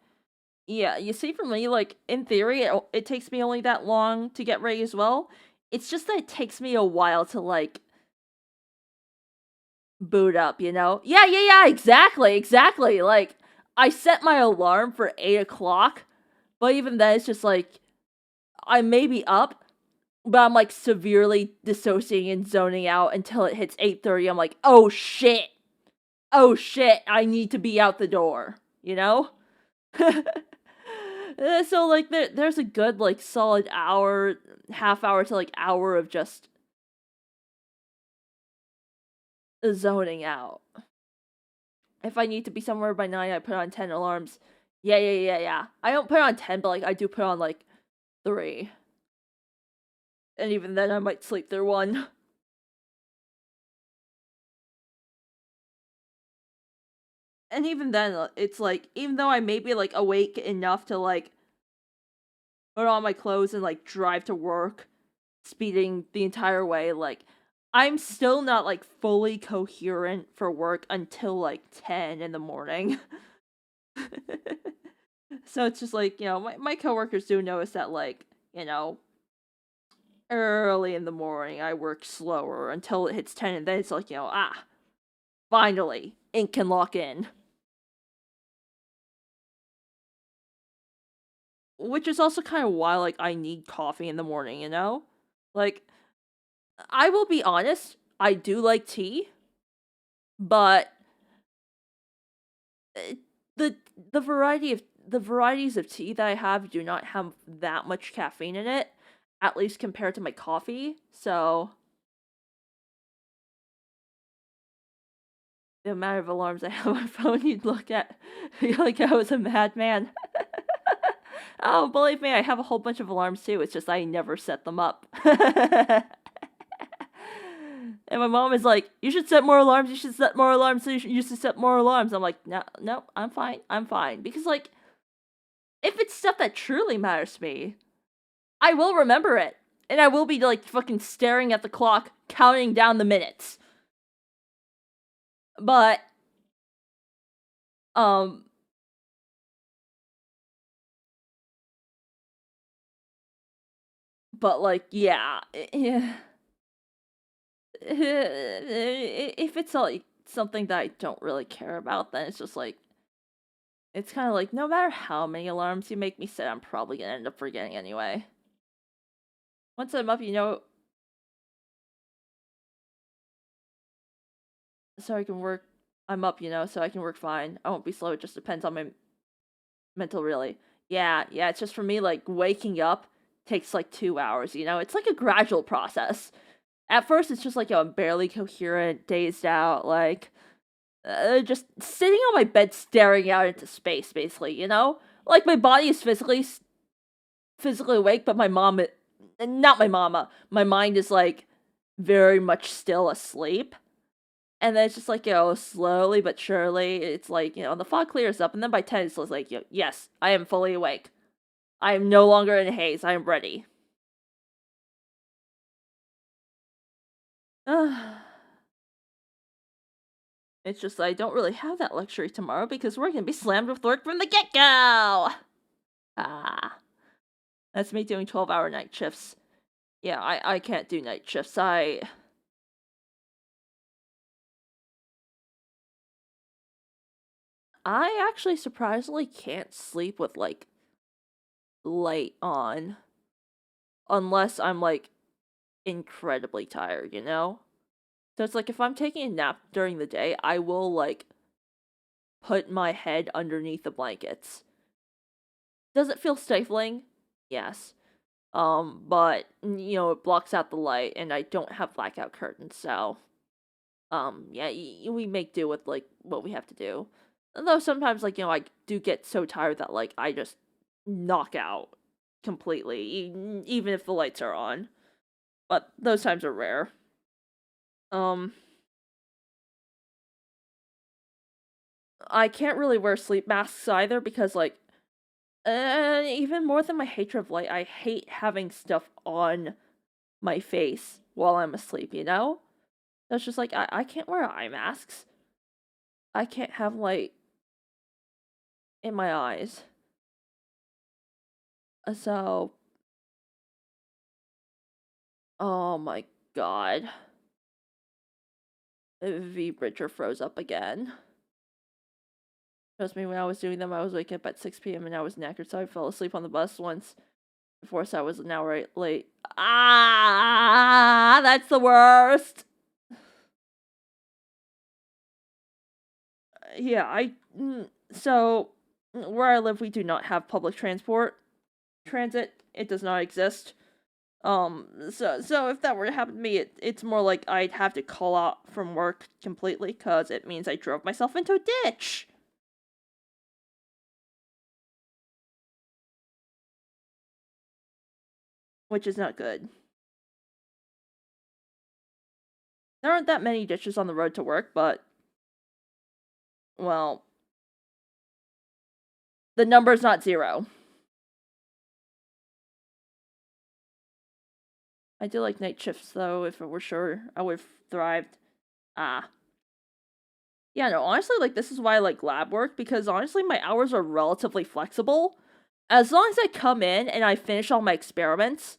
Yeah, you see, for me, like in theory, it takes me only that long to get ready as well. It's just that it takes me a while to like boot up, you know? Yeah, exactly. Like, I set my alarm for 8 o'clock, but even then, it's just like, I may be up, but I'm like severely dissociating and zoning out until it hits 8:30. I'm like, oh shit, I need to be out the door, you know? So, like, there's a good, like, solid hour, half hour to, like, hour of just zoning out. If I need to be somewhere by 9, I put on 10 alarms. Yeah. I don't put on 10, but, like, I do put on, like, 3. And even then, I might sleep through 1. And even then, it's like, even though I may be, like, awake enough to, like, put on my clothes and, like, drive to work, speeding the entire way, like, I'm still not, like, fully coherent for work until, like, 10 in the morning. So it's just like, my coworkers do notice that, like, early in the morning I work slower until it hits 10, and then it's like, finally, ink can lock in. Which is also kind of why, like, I need coffee in the morning, you know? Like, I will be honest, I do like tea, but uh, the the varieties of tea that I have do not have that much caffeine in it, at least compared to my coffee. So the amount of alarms I have on my phone, you'd look at you like I was a madman. Oh, believe me, I have a whole bunch of alarms too. It's just I never set them up. And my mom is like, "You should set more alarms. You should set more alarms. So you should set more alarms." I'm like, "No, I'm fine. I'm fine." Because like, if it's stuff that truly matters to me, I will remember it, and I will be like fucking staring at the clock, counting down the minutes. But um, like, yeah, yeah. If it's like something that I don't really care about, then it's just like it's kind of like no matter how many alarms you make me set, I'm probably gonna end up forgetting anyway. Once I'm up, so I can work. I'm up, so I can work fine. I won't be slow. It just depends on my mental, really. Yeah. It's just for me, like waking up takes like 2 hours. It's like a gradual process. At first, it's just like I'm barely coherent, dazed out, like just sitting on my bed staring out into space, basically, like my body is physically awake, but not my mama, my mind is like very much still asleep. And then it's just like, slowly but surely, it's like, the fog clears up, and then by 10 it's like, yes, I am fully awake. I am no longer in a haze, I am ready. It's just I don't really have that luxury tomorrow because we're gonna be slammed with work from the get-go! Ah. That's me doing 12-hour night shifts. Yeah, I can't do night shifts. I actually surprisingly can't sleep with like light on unless I'm like incredibly tired, you know? So it's like if I'm taking a nap during the day, I will like put my head underneath the blankets. Does it feel stifling? Yes. But it blocks out the light and I don't have blackout curtains, so yeah, we make do with like what we have to do. Though sometimes like, I do get so tired that like I just knock out completely even if the lights are on. But those times are rare. Um I can't really wear sleep masks either because like even more than my hatred of light, I hate having stuff on my face while I'm asleep, you know? That's just like I can't wear eye masks. I can't have light in my eyes. So, oh my god. V Bridger froze up again. Trust me, when I was doing them, I was waking up at 6 p.m. and I was knackered, so I fell asleep on the bus once before, so I was an hour late. Ah, that's the worst. Yeah, so where I live, we do not have public transit. It does not exist. So if that were to happen to me, it's more like I'd have to call out from work completely, cause it means I drove myself into a ditch. Which is not good. There aren't that many ditches on the road to work, but well, the number's not zero. I do like night shifts though. If it were sure, I would have thrived. Ah. Yeah, no, honestly, like, this is why I like lab work, because honestly, my hours are relatively flexible. As long as I come in and I finish all my experiments,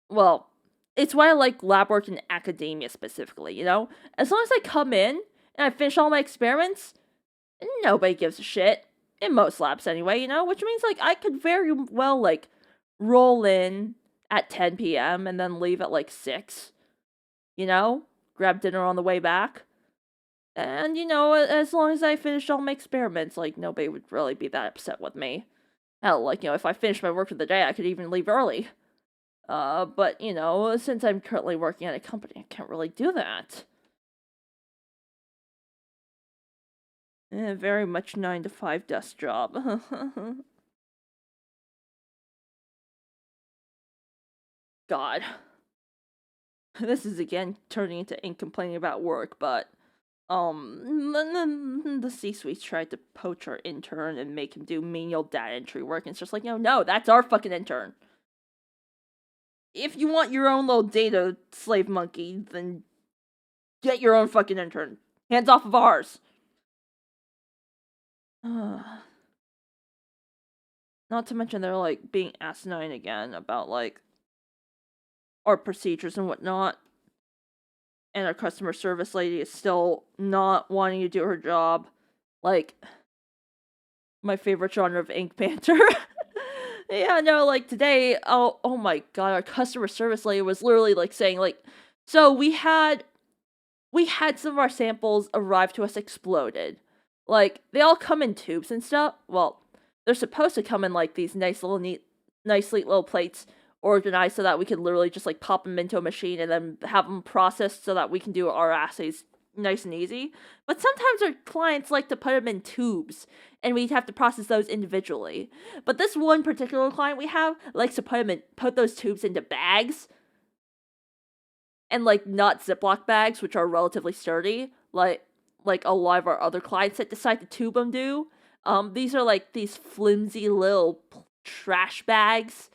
well, it's why I like lab work in academia specifically, you know? As long as I come in and I finish all my experiments, nobody gives a shit. In most labs, anyway, Which means, like, I could very well, like, roll in at 10 p.m. and then leave at, like, 6, you know? Grab dinner on the way back. And, as long as I finished all my experiments, like, nobody would really be that upset with me. Hell, like, if I finished my work for the day, I could even leave early. But, since I'm currently working at a company, I can't really do that. Very much 9 to 5 desk job. God. This is again turning into ink complaining about work, but the C-suite tried to poach our intern and make him do menial data entry work, and it's just like, no, that's our fucking intern. If you want your own little data slave monkey, then get your own fucking intern. Hands off of ours. Not to mention they're like being asinine again about like our procedures and whatnot. And our customer service lady is still not wanting to do her job. Like, my favorite genre of ink banter. Yeah, no, like today, oh my god, our customer service lady was literally like saying like, so we had some of our samples arrive to us exploded. Like, they all come in tubes and stuff. Well, they're supposed to come in like these nice neat little plates organized so that we can literally just like pop them into a machine and then have them processed so that we can do our assays nice and easy. But sometimes our clients like to put them in tubes and we'd have to process those individually. But this one particular client we have likes to put those tubes into bags and like not Ziploc bags, which are relatively sturdy, like a lot of our other clients that decide to tube them do. These are like these flimsy little trash bags.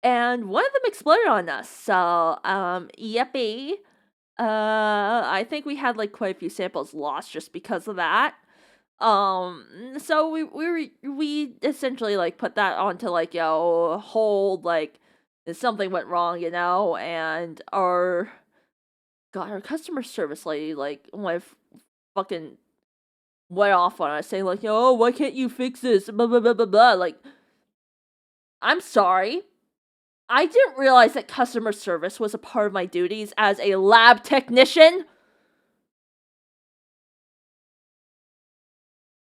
And one of them exploded on us. So, yippee. I think we had like quite a few samples lost just because of that. So we essentially like put that onto like hold, like if something went wrong, and God, her customer service lady, like, fucking went off on us, saying, like, oh, why can't you fix this? Blah, blah, blah, blah, blah. Like, I'm sorry. I didn't realize that customer service was a part of my duties as a lab technician.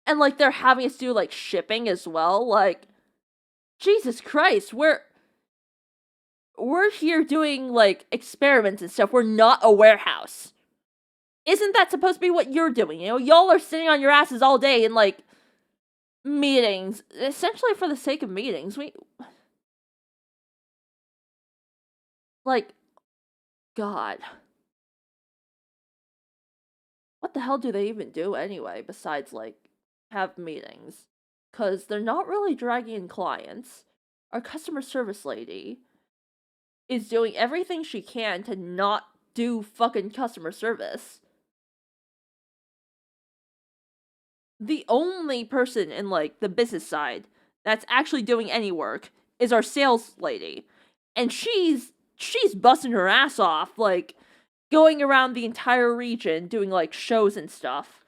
And, like, they're having us do, like, shipping as well. Like, Jesus Christ, we're here doing, like, experiments and stuff. We're not a warehouse. Isn't that supposed to be what you're doing? You know, y'all are sitting on your asses all day in, like, meetings, essentially for the sake of meetings. Like, God. What the hell do they even do anyway, besides, like, have meetings? Because they're not really dragging in clients. Our customer service lady is doing everything she can to not do fucking customer service. The only person in, like, the business side that's actually doing any work is our sales lady. And she's busting her ass off, like, going around the entire region doing, like, shows and stuff.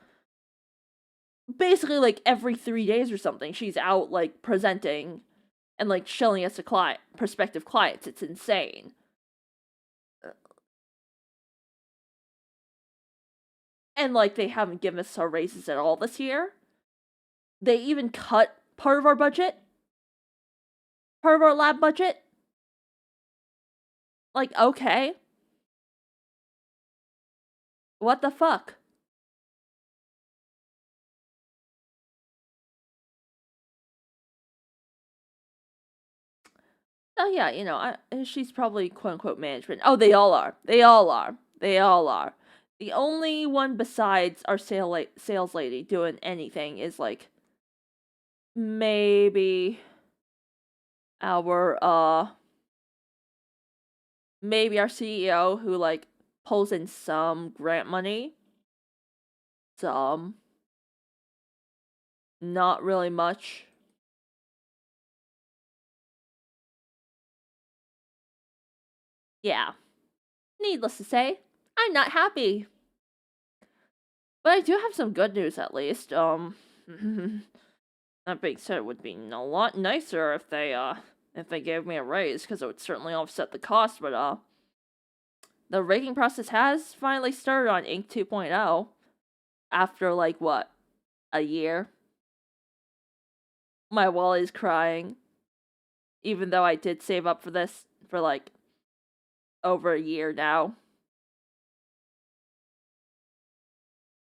Basically, like, every 3 days or something, she's out, like, presenting and, like, showing us to prospective clients. It's insane. And, like, they haven't given us our raises at all this year. They even cut part of our budget, part of our lab budget. Like, okay. What the fuck? Oh yeah, you know, she's probably quote unquote management. Oh, they all are. They all are. They all are. The only one besides our sales lady doing anything is like maybe our maybe our CEO who like pulls in some grant money. Some. Not really much. Yeah. Needless to say, I'm not happy. But I do have some good news at least. That being said, it would be a lot nicer if they gave me a raise, because it would certainly offset the cost, but the rating process has finally started on Ink 2.0 after like what, a year? My wallet is crying. Even though I did save up for this for like over a year now.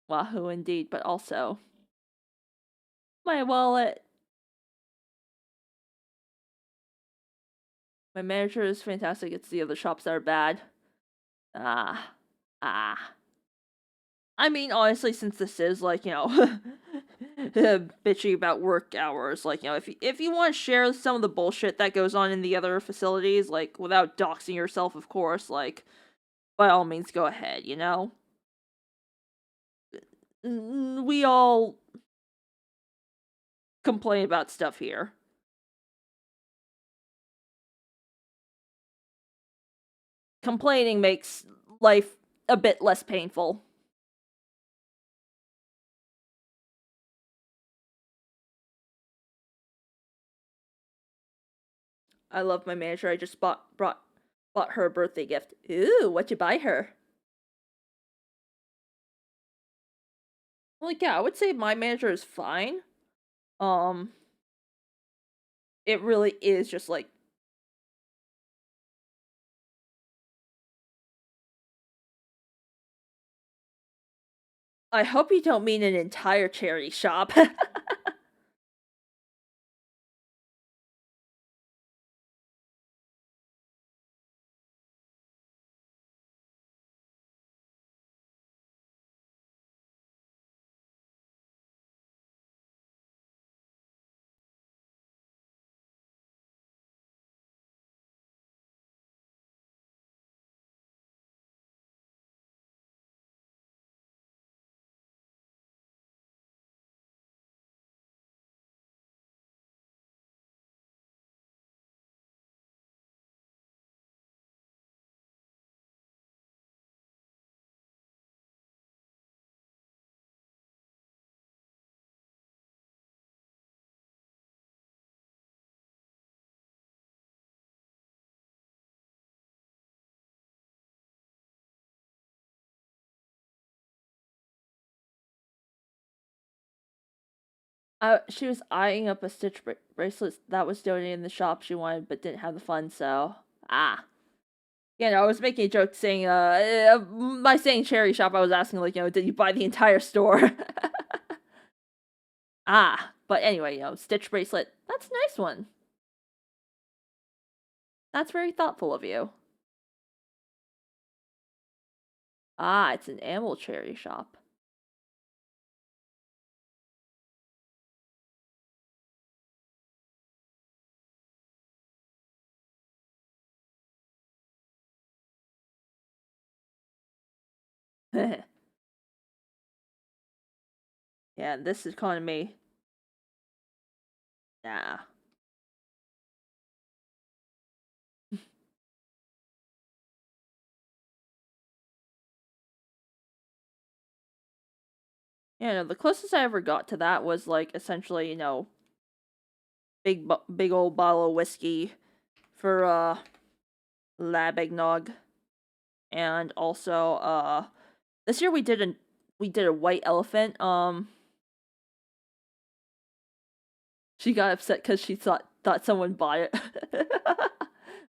Wahoo indeed, but also my wallet. My manager is fantastic. It's the other shops that are bad. Ah. Ah. I mean, honestly, since this is like, you know, bitchy about work hours, like, you know, if you want to share some of the bullshit that goes on in the other facilities, like, without doxing yourself, of course, like, by all means, go ahead, you know? We all complain about stuff here. Complaining makes life a bit less painful. I love my manager. I just bought her a birthday gift. Ooh, what'd you buy her? Like, yeah, I would say my manager is fine. Um, it really is just like I hope you don't mean an entire charity shop. She was eyeing up a stitch bracelet that was donated in the shop she wanted, but didn't have the funds. So I was making a joke saying, by saying charity shop, I was asking like, did you buy the entire store? But anyway, stitch bracelet. That's a nice one. That's very thoughtful of you. It's an animal charity shop. Yeah, in this economy, nah. Yeah, no, the closest I ever got to that was like essentially, big old bottle of whiskey for lab eggnog, and also this year we did a white elephant. She got upset because she thought someone bought it.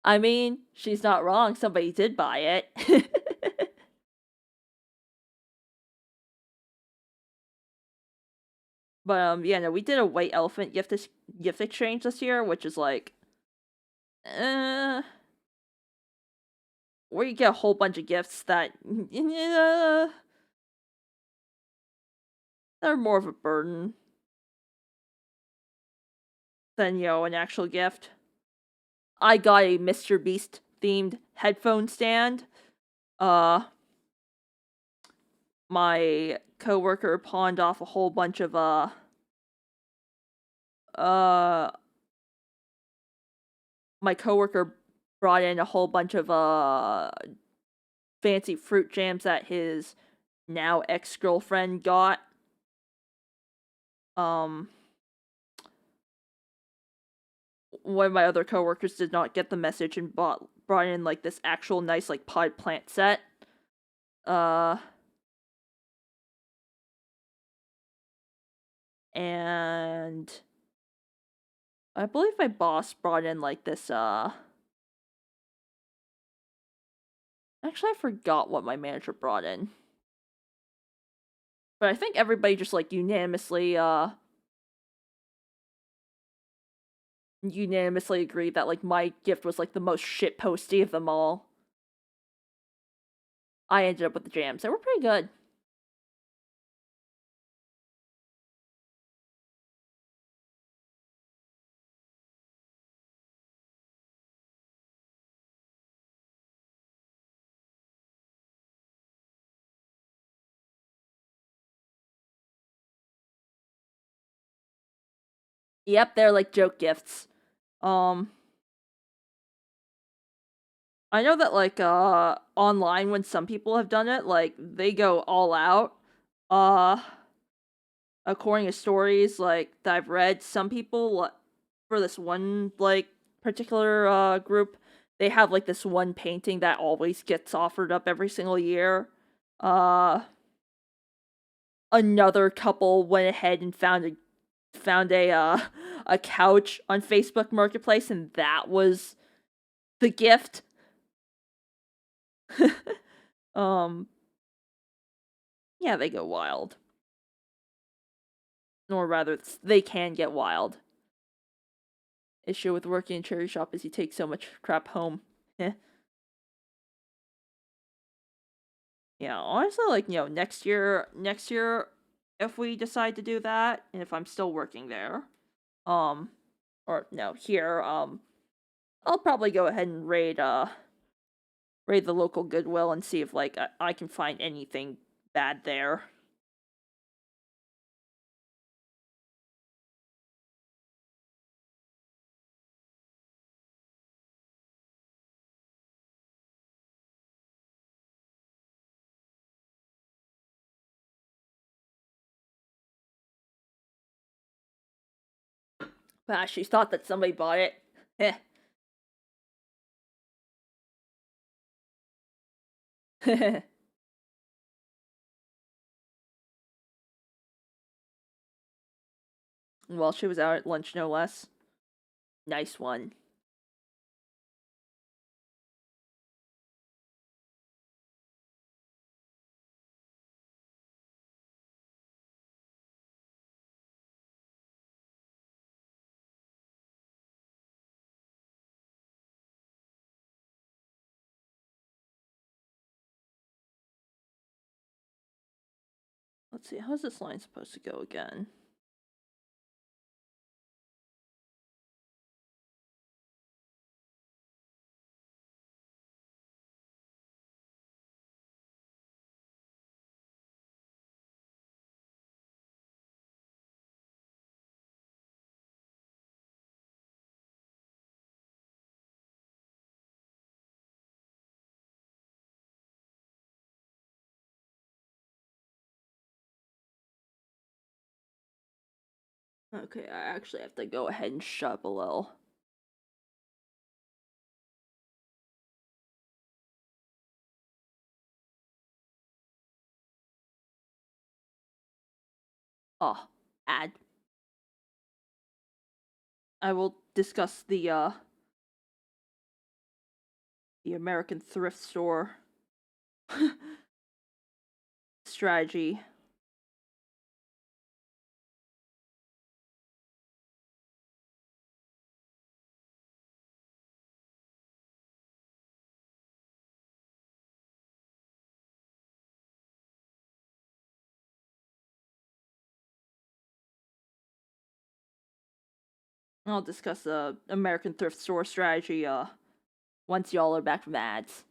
I mean, she's not wrong. Somebody did buy it. But yeah, no, we did a white elephant gift exchange this year, which is like, uh, where you get a whole bunch of gifts that they're more of a burden than an actual gift. I got a Mr. Beast themed headphone stand. Uh, my coworker pawned off a whole bunch of uh my coworker brought in a whole bunch of fancy fruit jams that his now ex-girlfriend got. Um One of my other coworkers did not get the message and brought in like this actual nice like potted plant set. Uh and I believe my boss brought in like this actually I forgot what my manager brought in. But I think everybody just like unanimously agreed that like my gift was like the most shit posty of them all. I ended up with the jams. They were pretty good. Yep, they're like joke gifts. Um I know that like online when some people have done it, like they go all out. Uh According to stories like that I've read, some people for this one like particular group, they have like this one painting that always gets offered up every single year. Uh Another couple went ahead and found a couch on Facebook Marketplace, and that was the gift. um yeah, they go wild. Or rather, they can get wild. Issue with working in charity shop is you take so much crap home. Eh. Yeah, honestly, like next year, if we decide to do that, and if I'm still working there, um, or no, here, I'll probably go ahead and raid the local Goodwill and see if like I can find anything bad there. But she thought that somebody bought it. Heh. While she was out at lunch, no less. Nice one. Let's see, how's this line supposed to go again? Okay, I actually have to go ahead and shut up a little. Oh, ad. I will discuss the American thrift store strategy. I'll discuss the American thrift store strategy once y'all are back from ads.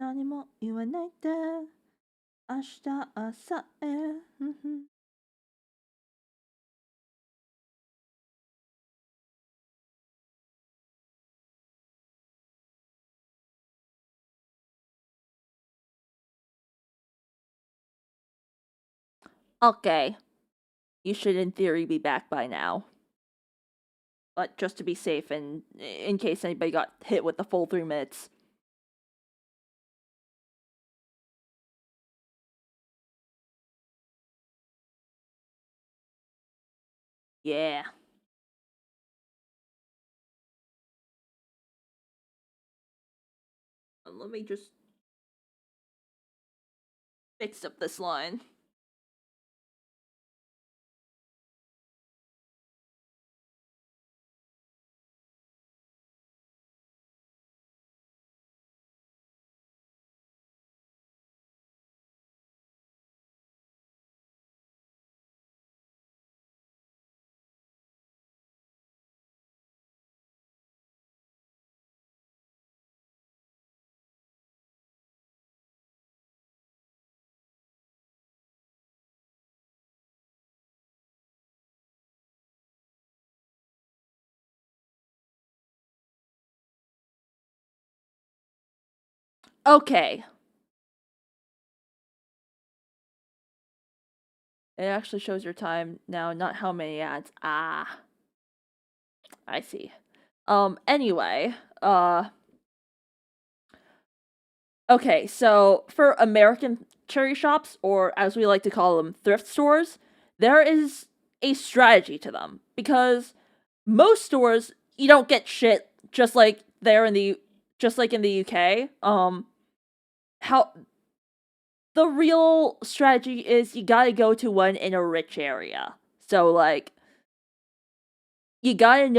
Nani mo iwanai de ashita asa e. Okay, you should in theory be back by now. But just to be safe and in case anybody got hit with the full 3 minutes. Yeah. Let me just fix up this line. Okay. It actually shows your time now, not how many ads. Ah, I see. Anyway, okay, so for American cherry shops, or as we like to call them, thrift stores, there is a strategy to them because most stores you don't get shit just like there in the just like in the UK. How the real strategy is you gotta go to one in a rich area. So like you gotta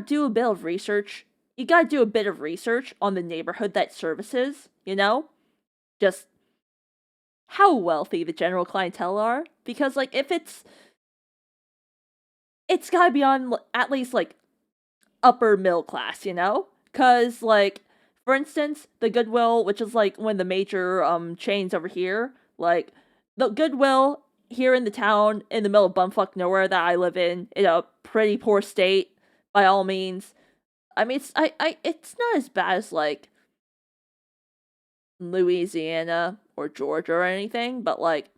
do a bit of research you gotta do a bit of research on the neighborhood that services, you know? Just how wealthy the general clientele are. Because, like, if it's gotta be on at least, like, upper middle class, you know? Because, like, for instance, the Goodwill, which is, like, one of the major, chains over here, like, the Goodwill here in the town, in the middle of bumfuck nowhere that I live in a pretty poor state, by all means. I mean, it's not as bad as, like, Louisiana or Georgia or anything, but, like,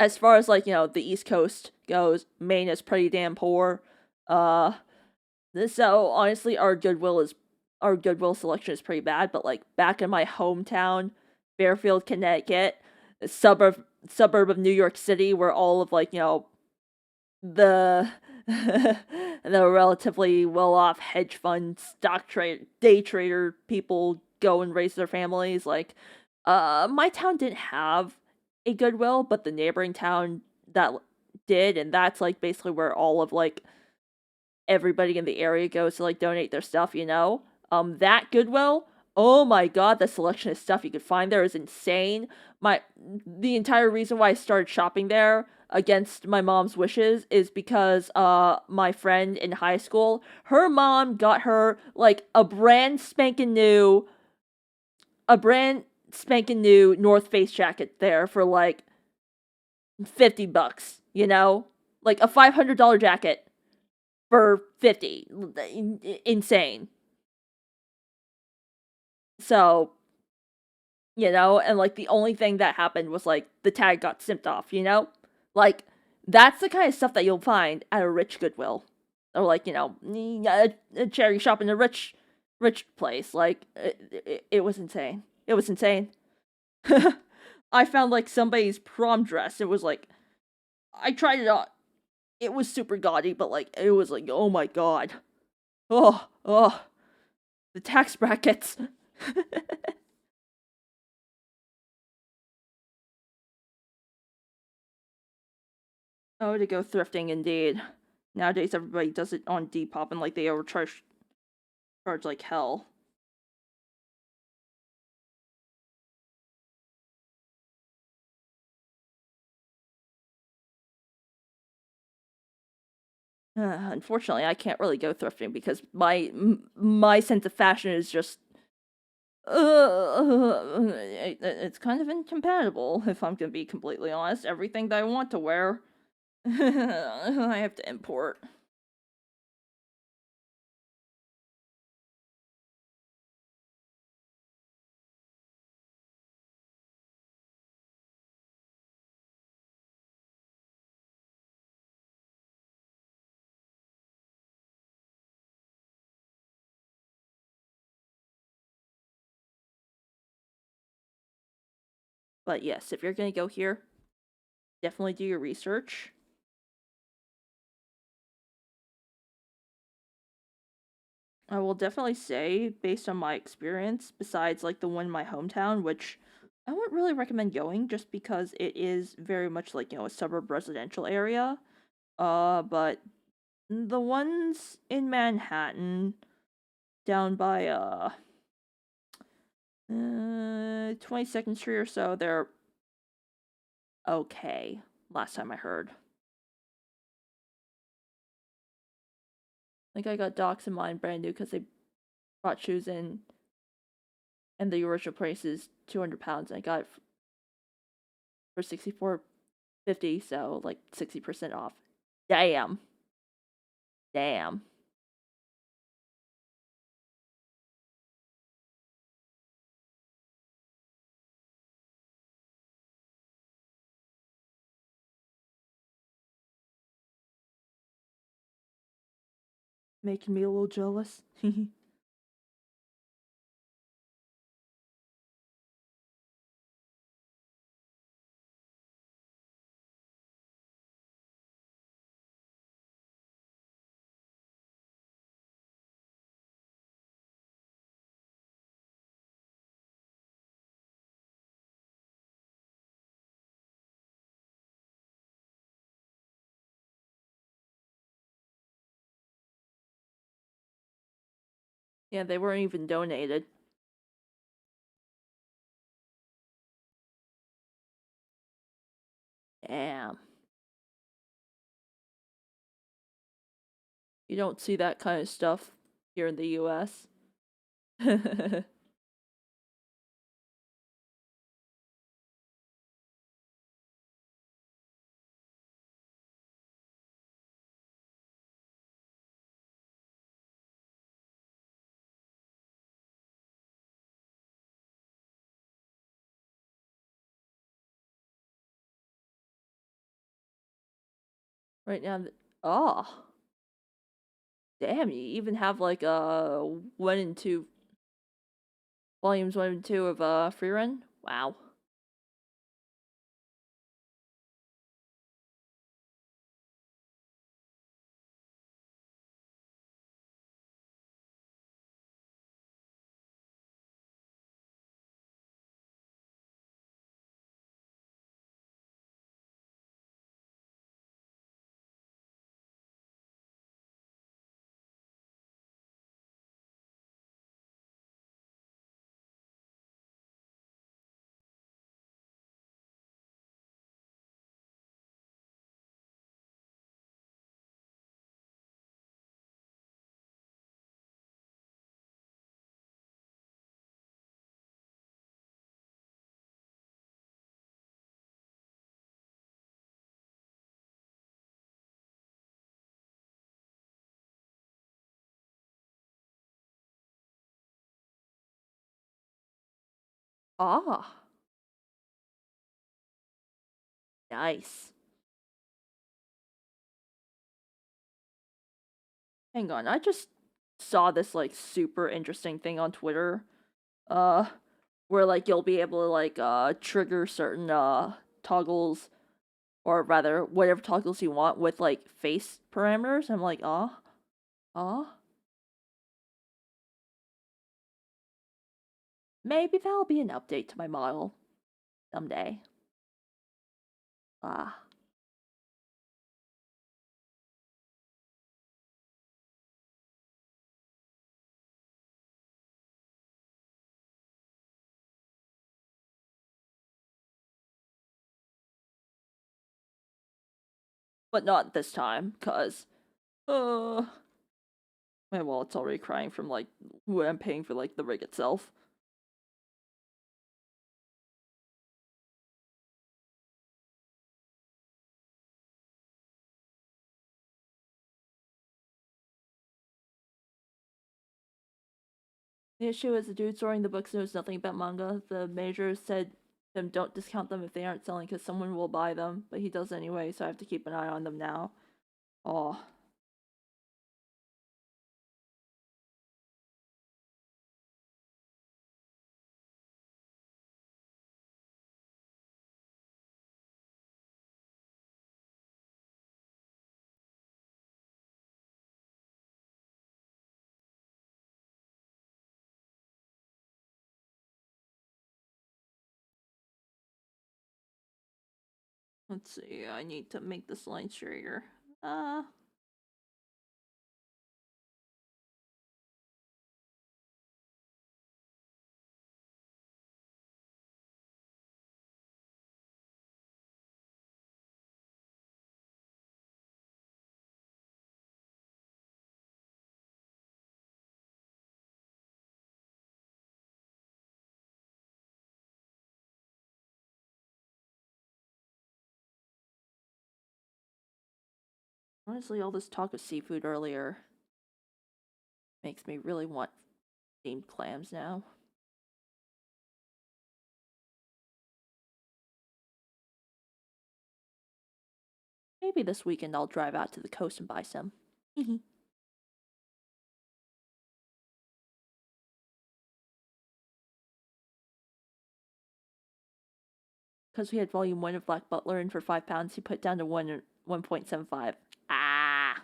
as far as, like, the East Coast goes, Maine is pretty damn poor. Uh, so honestly, our Goodwill selection is pretty bad. But like back in my hometown, Fairfield, Connecticut, a suburb of New York City, where all of like the the relatively well off hedge fund stock trade day trader people go and raise their families. Like, my town didn't have a Goodwill, but the neighboring town that did, and that's like basically where all of like everybody in the area goes to like donate their stuff, you know? That Goodwill, oh my god, the selection of stuff you could find there is insane. The entire reason why I started shopping there against my mom's wishes is because my friend in high school, her mom got her like a brand spanking new North Face jacket there for like $50, you know? Like a $500 jacket for 50. Insane. So, and like the only thing that happened was like the tag got snipped off, you know? Like that's the kind of stuff that you'll find at a rich Goodwill. Or like, a charity shop in a rich place. Like it was insane. It was insane. I found like somebody's prom dress. It was like I tried it on. It was super gaudy, but like it was like, oh my god. Oh, the tax brackets. Oh, to go thrifting indeed. Nowadays, everybody does it on Depop and like they charge like hell. Unfortunately, I can't really go thrifting because my sense of fashion is just it's kind of incompatible. If I'm gonna be completely honest, everything that I want to wear, I have to import. But yes, if you're gonna go here, definitely do your research. I will definitely say, based on my experience, besides like the one in my hometown, which I wouldn't really recommend going just because it is very much like, a suburb residential area. But the ones in Manhattan, down by 22nd Street or so, they're okay. Last time I heard. Like I got Docs in mine brand new because they brought shoes in, and the original price is £200, and I got it for 64.50, so like 60% off. Damn. Damn. Making me a little jealous. Yeah, they weren't even donated. Damn. You don't see that kind of stuff here in the US. Right now, oh, damn, you even have like one and two volumes 1 and 2 of Free Run. Wow. Ah, nice. Hang on, I just saw this like super interesting thing on Twitter. Uh, where like you'll be able to like trigger certain toggles, or rather whatever toggles you want with like face parameters. I'm like, ah, maybe that'll be an update to my model someday. Ah, but not this time, cause uh, my wallet's already crying from like what I'm paying for like the rig itself. The issue is the dude storing the books knows nothing about manga. The manager said them don't discount them if they aren't selling because someone will buy them, but he does anyway, so I have to keep an eye on them now. Oh, let's see. I need to make this line straighter. Uh, Honestly, all this talk of seafood earlier makes me really want steamed clams now. Maybe this weekend I'll drive out to the coast and buy some. Because we had volume 1 of Black Butler, and for £5, he put down to 1.75. Ah,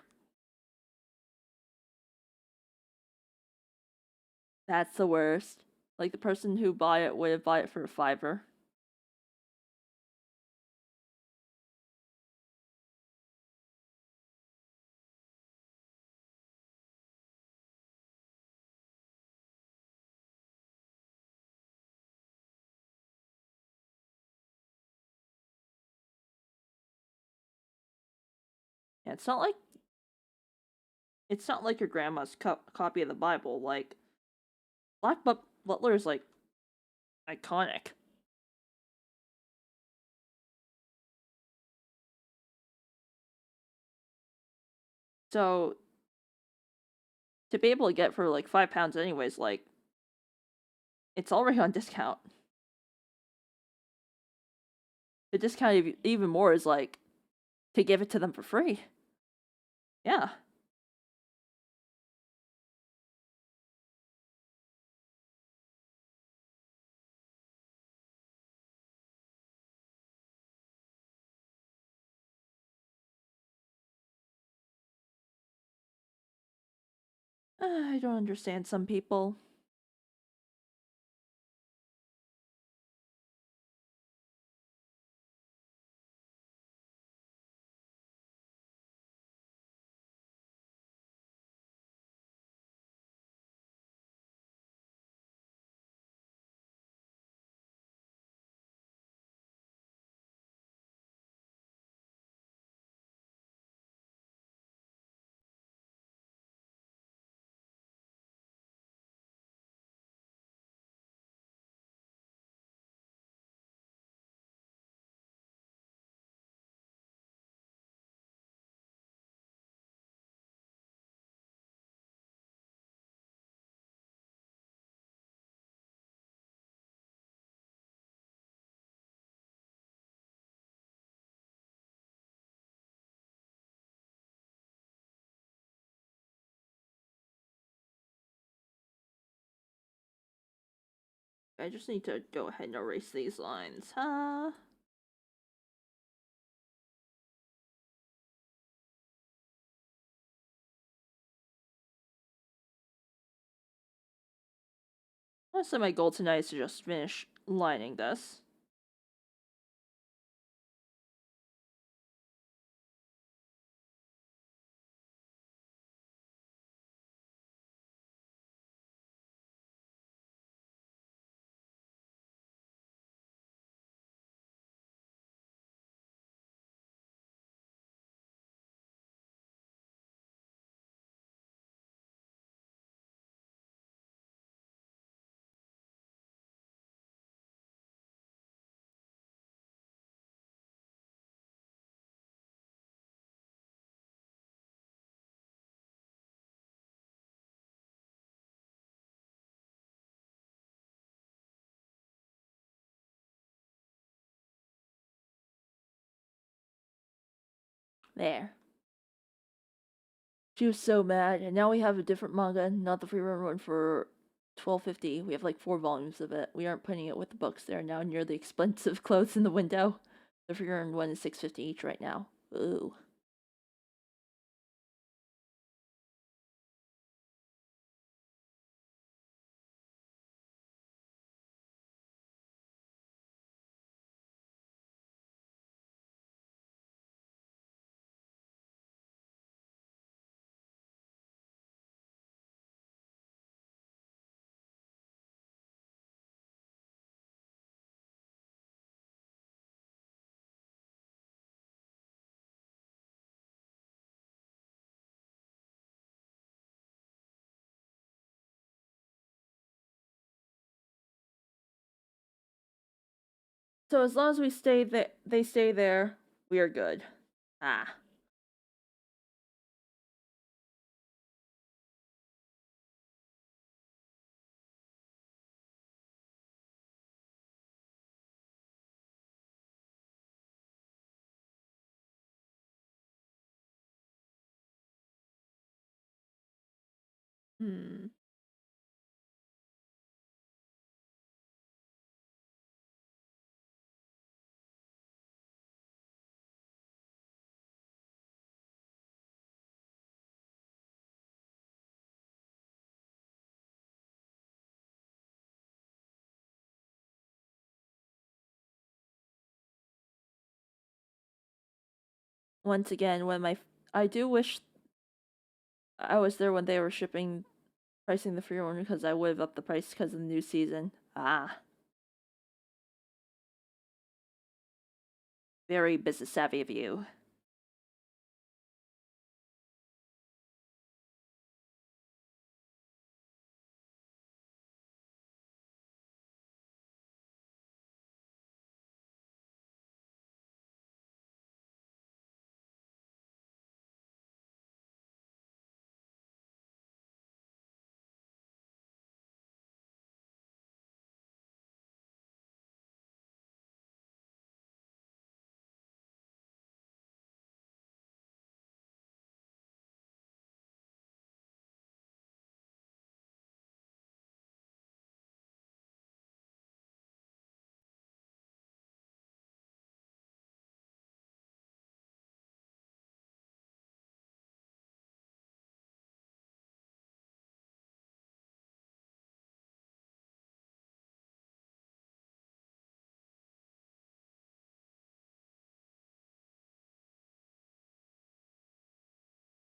that's the worst. Like the person who bought it would have bought it for a fiver. Yeah, it's not like your grandma's copy of the Bible. Like Butler is like iconic. So to be able to get for like £5 anyways, like it's already on discount. The discount even more is like to give it to them for free. Yeah. I don't understand some people. I just need to go ahead and erase these lines, huh? Honestly, my goal tonight is to just finish lining this. There. She was so mad, and now we have a different manga, not the free run one for 12.50. We have like 4 volumes of it. We aren't putting it with the books there now near the expensive clothes in the window. The free run one is 6.50 each right now. Ooh. So as long as we stay there, they stay there, we are good. Ah. Hmm. Once again, I do wish I was there when they were shipping pricing the free one because I would have upped the price because of the new season. Ah. Very business savvy of you.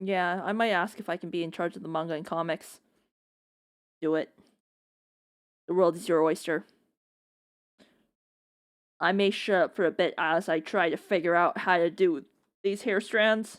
Yeah, I might ask if I can be in charge of the manga and comics. Do it. The world is your oyster. I may shut up for a bit as I try to figure out how to do these hair strands.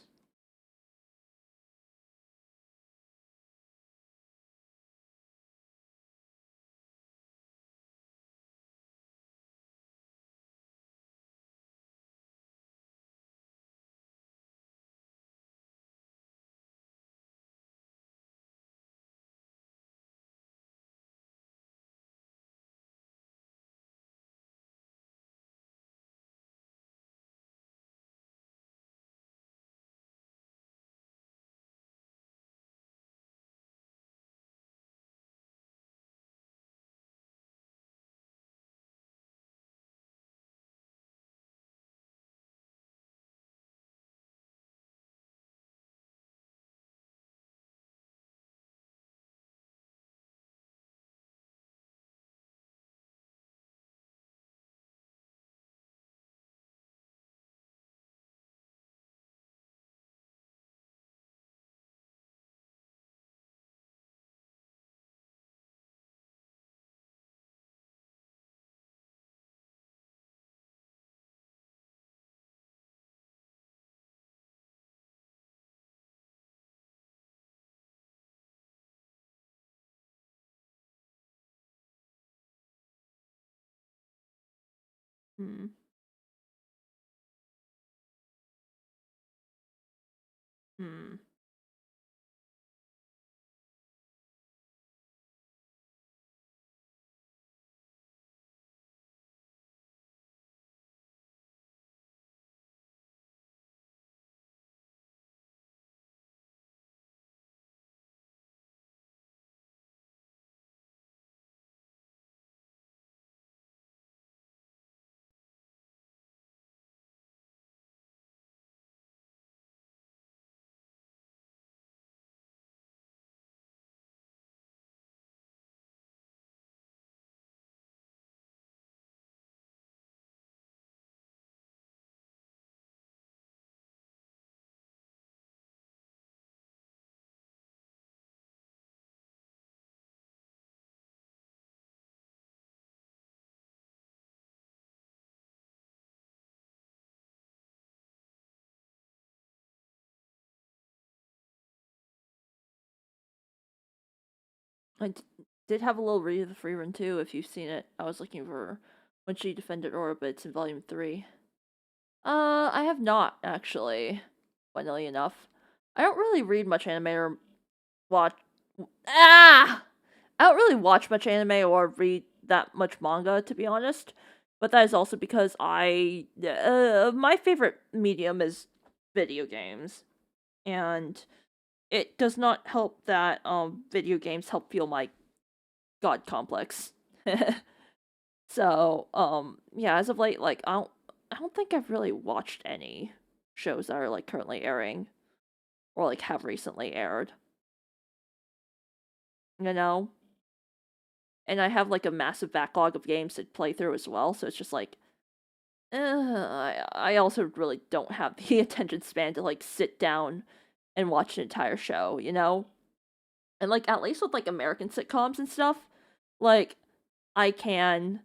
Hmm. Hmm. I did have a little read of the free run too, if you've seen it. I was looking for when she defended Aura, but it's in volume 3. I have not, actually. Funnily enough. I don't really read much anime or watch. Ah! I don't really watch much anime or read that much manga, to be honest. But that is also because my favorite medium is video games. And it does not help that video games help fuel my god complex. So, yeah, as of late, like I don't think I've really watched any shows that are like currently airing or like have recently aired. You know? And I have like a massive backlog of games to play through as well, so it's just like I also really don't have the attention span to like sit down and watch an entire show, you know? And like at least with like American sitcoms and stuff, like I can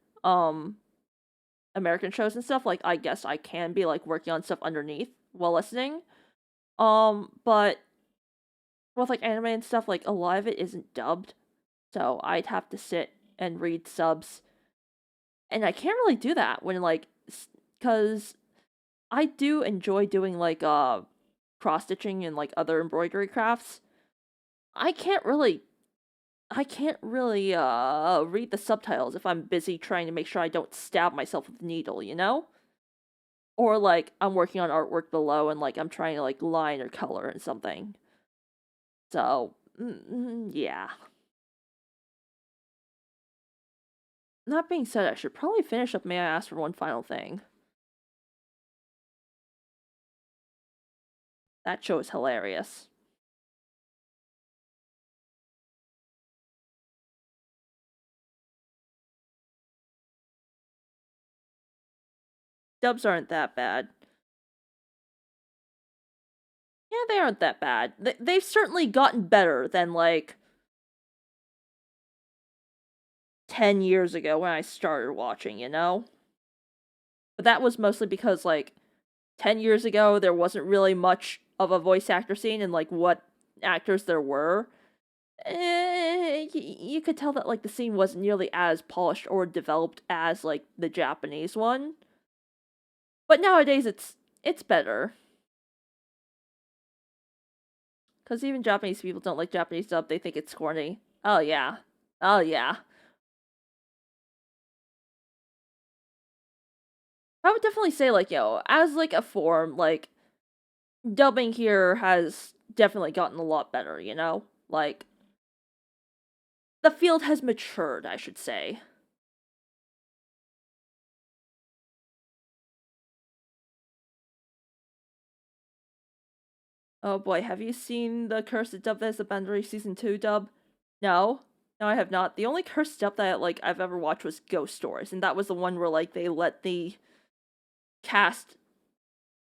American shows and stuff, like I guess I can be like working on stuff underneath while listening. But with like anime and stuff, like a lot of it isn't dubbed, so I'd have to sit and read subs, and I can't really do that when like because I do enjoy doing like cross stitching and like other embroidery crafts. I can't really I can't really read the subtitles if I'm busy trying to make sure I don't stab myself with a needle, you know? Or like I'm working on artwork below and like I'm trying to like line or color and something. So, yeah. That being said, I should probably finish up May I Ask for One Final Thing. That show is hilarious. Dubs aren't that bad. Yeah, they aren't that bad. They've certainly gotten better than like 10 years ago when I started watching, you know? But that was mostly because like 10 years ago there wasn't really much of a voice actor scene, and like what actors there were, you could tell that like the scene wasn't nearly as polished or developed as like the Japanese one. But nowadays it's better. Cause even Japanese people don't like Japanese dub, they think it's corny. Oh yeah. Oh yeah. I would definitely say like, as like a form, like dubbing here has definitely gotten a lot better, you know? Like the field has matured, I should say. Oh boy, have you seen the cursed dub that's the Bendery season 2 dub? No? No, I have not. The only cursed dub that like I've ever watched was Ghost Stories, and that was the one where like they let the cast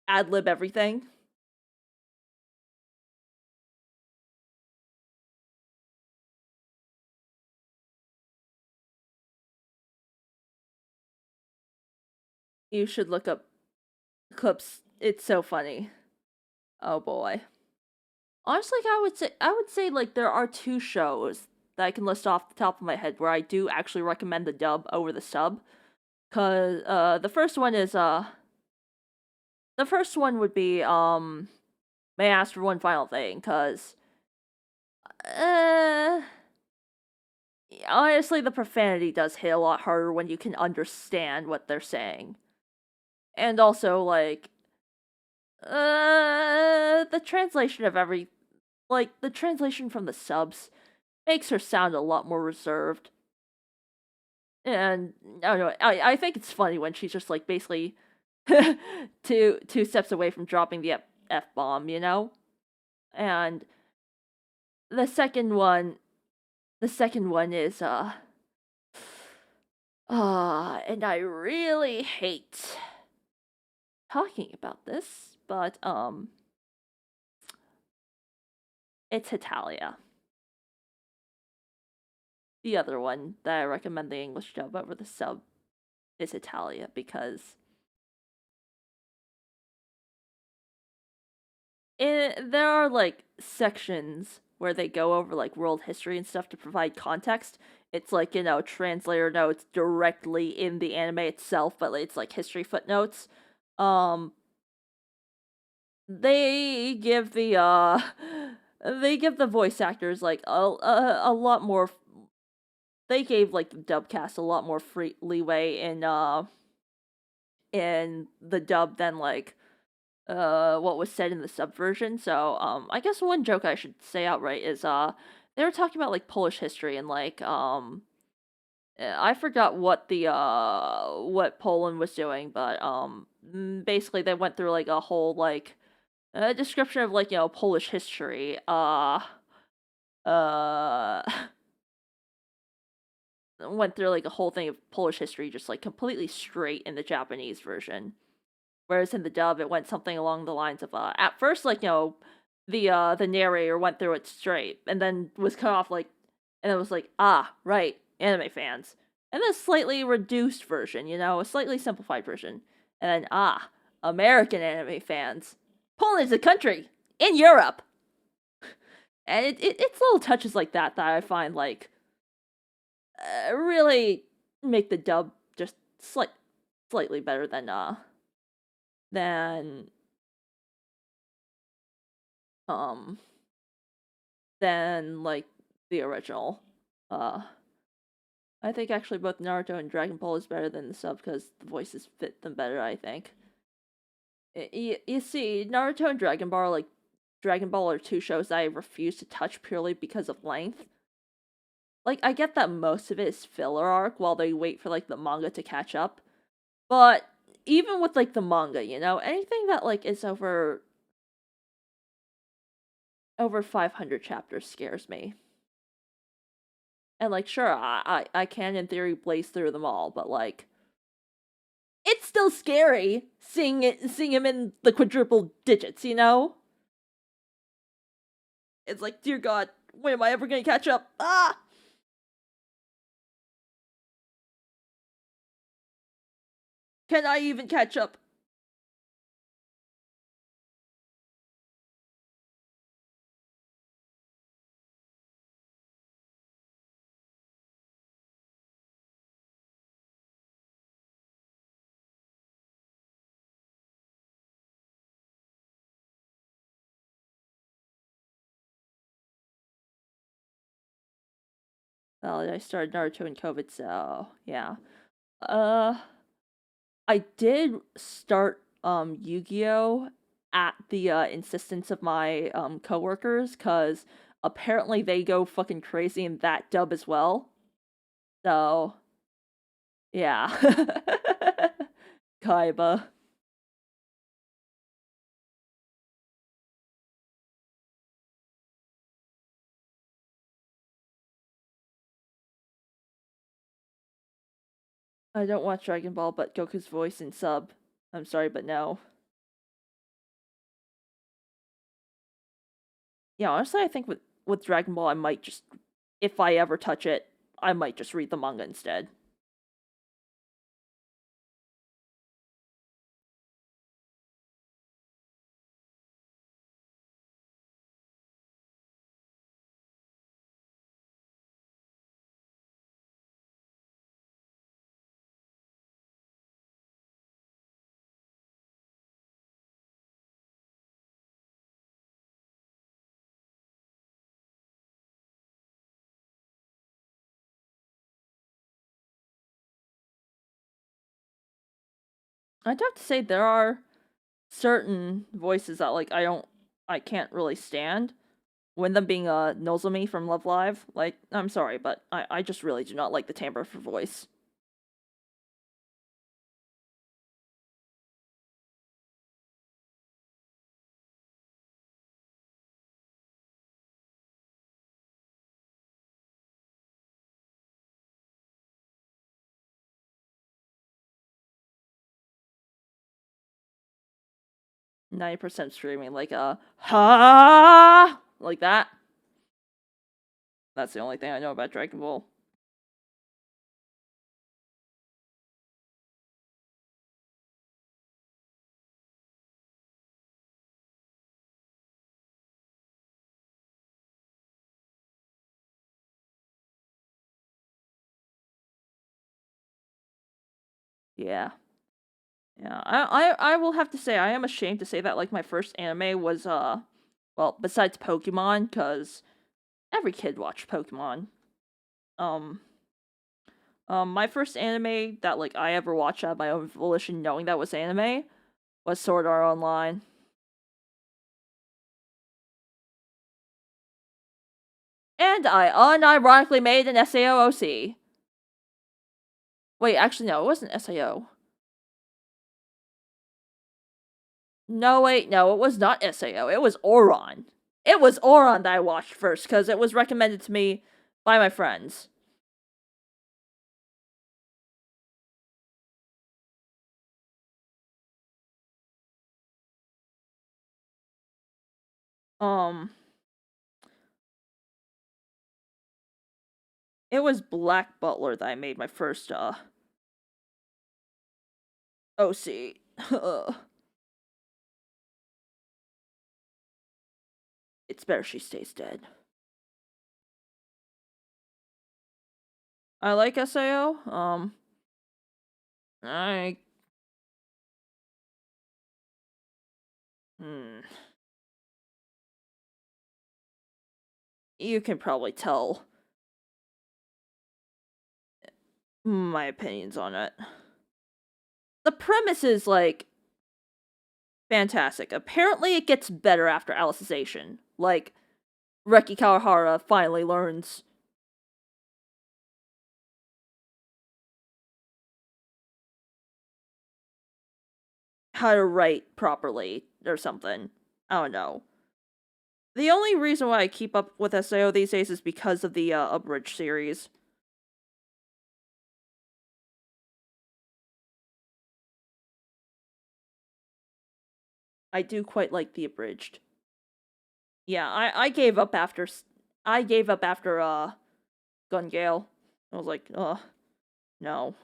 ad lib everything. You should look up clips. It's so funny. Oh boy. Honestly, I would say like there are two shows that I can list off the top of my head where I do actually recommend the dub over the sub. Cause the first one would be May I ask for one final thing, cause uh honestly the profanity does hit a lot harder when you can understand what they're saying. And also like the translation of every like the translation from the subs makes her sound a lot more reserved. And I don't know, I think it's funny when she's just like basically two steps away from dropping the F bomb, you know? And the second one the second one is and I really hate talking about this, but it's Italia. The other one that I recommend the English dub over the sub is Italia because there are like sections where they go over like world history and stuff to provide context. It's like, translator notes directly in the anime itself, but it's like history footnotes. Um they give the they give the voice actors like a lot more. They gave like the dub cast a lot more free leeway in the dub than like what was said in the subversion. So I guess one joke I should say outright is they were talking about like Polish history and like I forgot what the what Poland was doing, but basically they went through like a whole like description of like, Polish history. Uh went through like a whole thing of Polish history just like completely straight in the Japanese version. Whereas in the dub, it went something along the lines of at first, like, the narrator went through it straight and then was cut off like, and it was like, ah, right, anime fans, and then a slightly reduced version, a slightly simplified version, and then American anime fans. Poland is a country in Europe, and it's little touches like that I find like really make the dub just slightly better than um than like the original. Uh, I think actually both Naruto and Dragon Ball is better than the sub because the voices fit them better. I think. You see, Naruto and Dragon Ball are two shows that I refuse to touch purely because of length. Like I get that most of it is filler arc while they wait for like the manga to catch up, but even with like the manga, anything that like is over 500 chapters scares me. And like, sure, I can in theory blaze through them all, but like, it's still scary seeing him in the quadruple digits, It's like, dear God, when am I ever gonna catch up? Ah! Can I even catch up? Well, I started Naruto in COVID, so yeah. Uh, I did start Yu-Gi-Oh at the insistence of my coworkers, cause apparently they go fucking crazy in that dub as well. So yeah, Kaiba. I don't watch Dragon Ball, but Goku's voice in sub. I'm sorry, but no. Yeah, honestly, I think with Dragon Ball, I might just, if I ever touch it, I might just read the manga instead. 'I'd have to say there are certain voices that like I can't really stand. When them being Nozomi from Love Live, like I'm sorry, but I just really do not like the timbre of her voice. 90% screaming like ha like that. That's the only thing I know about Dragon Ball. Yeah. Yeah. I will have to say I am ashamed to say that like my first anime was well, besides Pokemon, cause every kid watched Pokemon. Um my first anime that like I ever watched out of my own volition knowing that was anime was Sword Art Online. And I unironically made an SAOOC. Wait, actually no, it wasn't SAO. No, wait, no, it was not SAO. It was Oron. It was Oron that I watched first because it was recommended to me by my friends. Um, it was Black Butler that I made my first OC. It's better she stays dead. I like SAO. I hmm, you can probably tell my opinions on it. The premise is like fantastic. Apparently, it gets better after Alicization. Like, Reki Kawahara finally learns how to write properly or something. I don't know. The only reason why I keep up with SAO these days is because of the Abridged series. I do quite like the Abridged. Yeah, I gave up after I gave up after Gun Gale. I was like, no.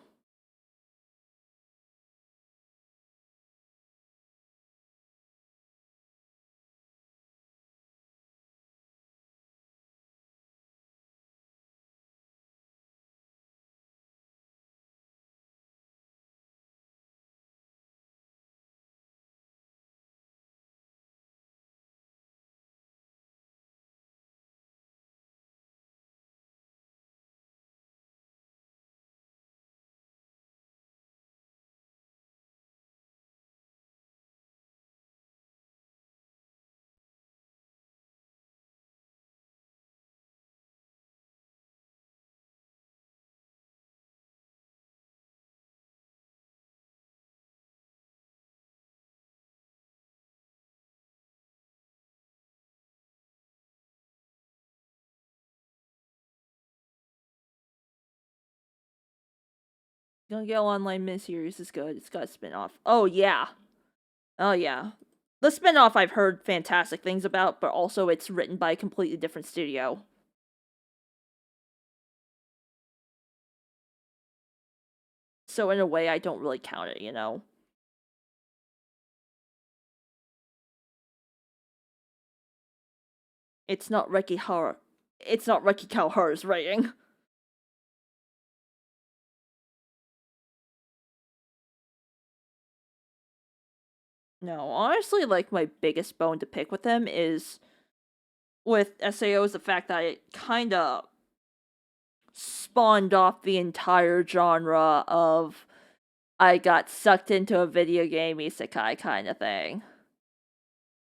Gun Gale Online miniseries is good. It's got a spin-off. Oh yeah. Oh yeah. The spin-off I've heard fantastic things about, but also it's written by a completely different studio. So in a way I don't really count it, you know. It's not Reki Hara. It's not Reki Kawahara's writing. No, honestly, like my biggest bone to pick with them is with SAO is the fact that it kind of spawned off the entire genre of I got sucked into a video game isekai kind of thing.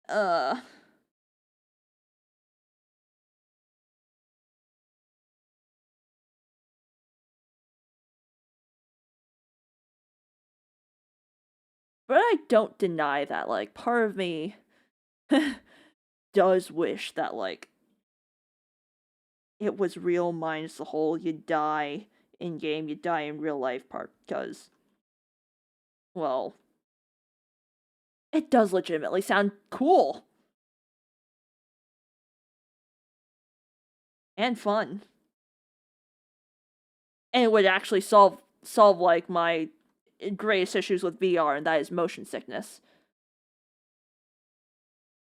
Uh, but I don't deny that, like, part of me does wish that, like, it was real minus the whole you die in game, you die in real life part, because, well, it does legitimately sound cool and fun. And it would actually solve like my greatest issues with VR, and that is motion sickness.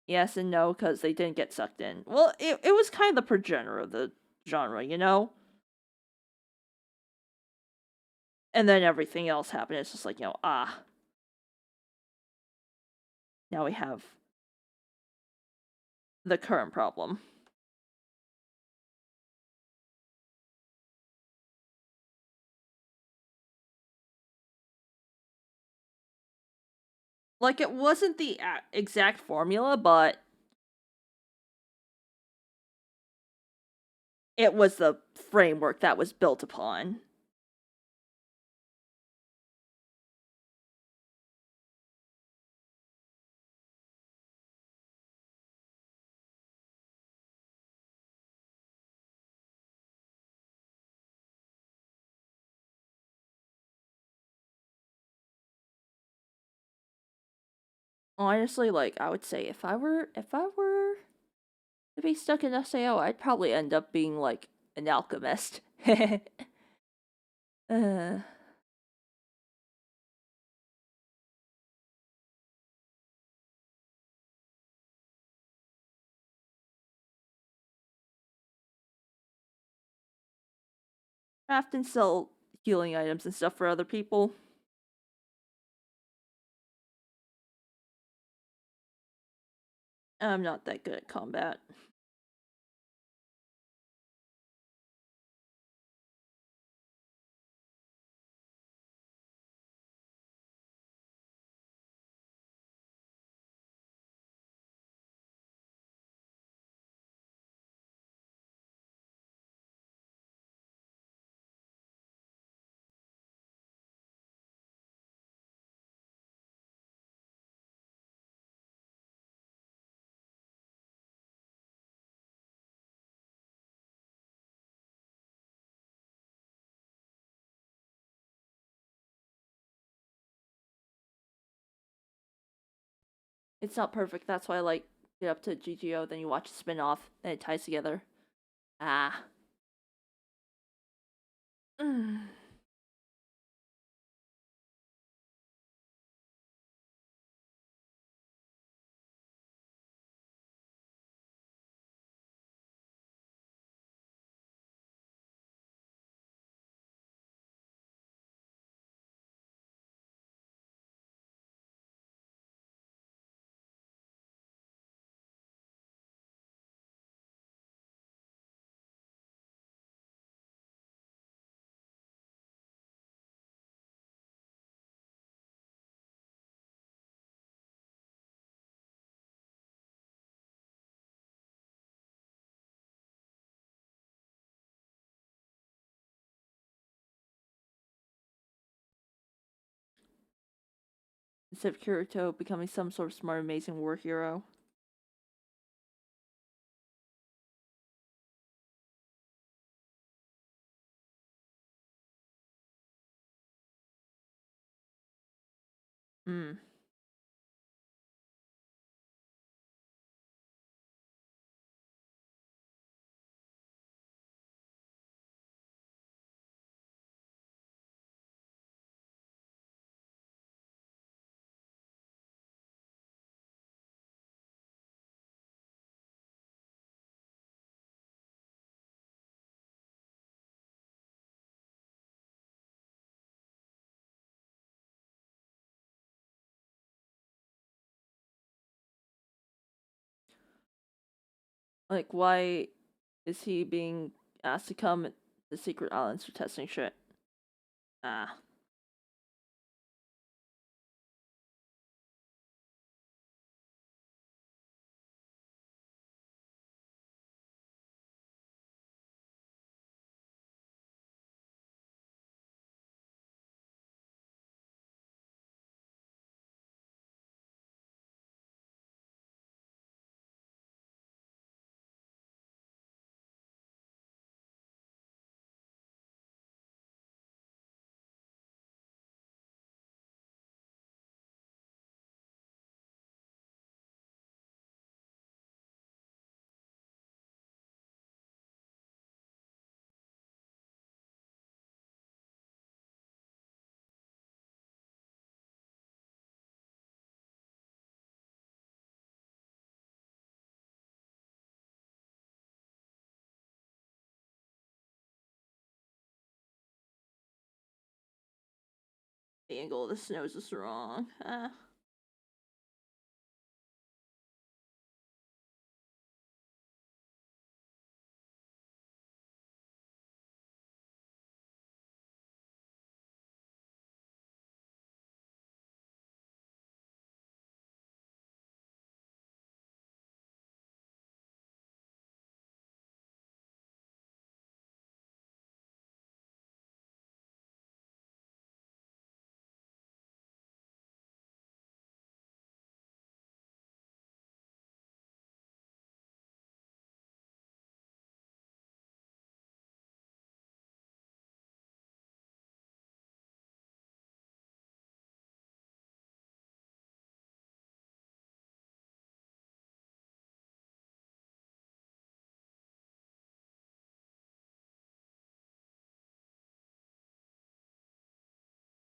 Yes and no, because they didn't get sucked in. Well, it was kind of the progenitor of the genre, you know? And then everything else happened. It's just like, now we have the current problem. Like, it wasn't the exact formula, but it was the framework that was built upon. Honestly, like, I would say if I were to be stuck in SAO, I'd probably end up being like an alchemist. uh, craft and sell healing items and stuff for other people. I'm not that good at combat. It's not perfect. That's why I like get up to GGO, then you watch a spin-off, and it ties together. Ah. Instead of Kirito becoming some sort of smart, amazing war hero. Hmm. Like, why is he being asked to come to secret islands for testing shit? Ah. The angle of the snow is just wrong. Ah.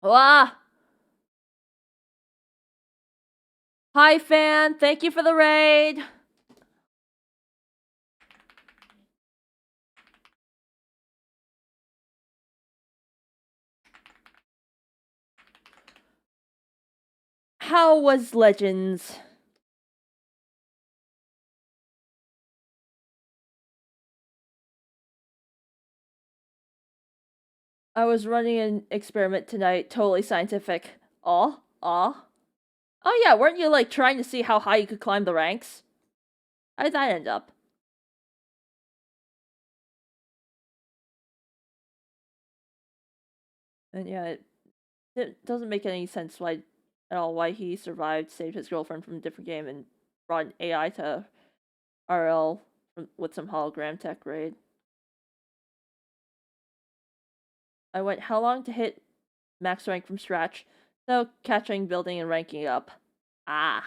Ah! Hi, fan! Thank you for the raid! How was Legends? I was running an experiment tonight, totally scientific. Aw? Aw? Oh yeah, weren't you like trying to see how high you could climb the ranks? How did that end up? And yeah, it doesn't make any sense why at all why he survived, saved his girlfriend from a different game, and brought an AI to RL with some hologram tech raid. I went how long to hit max rank from scratch? So catching, building, and ranking up. Ah.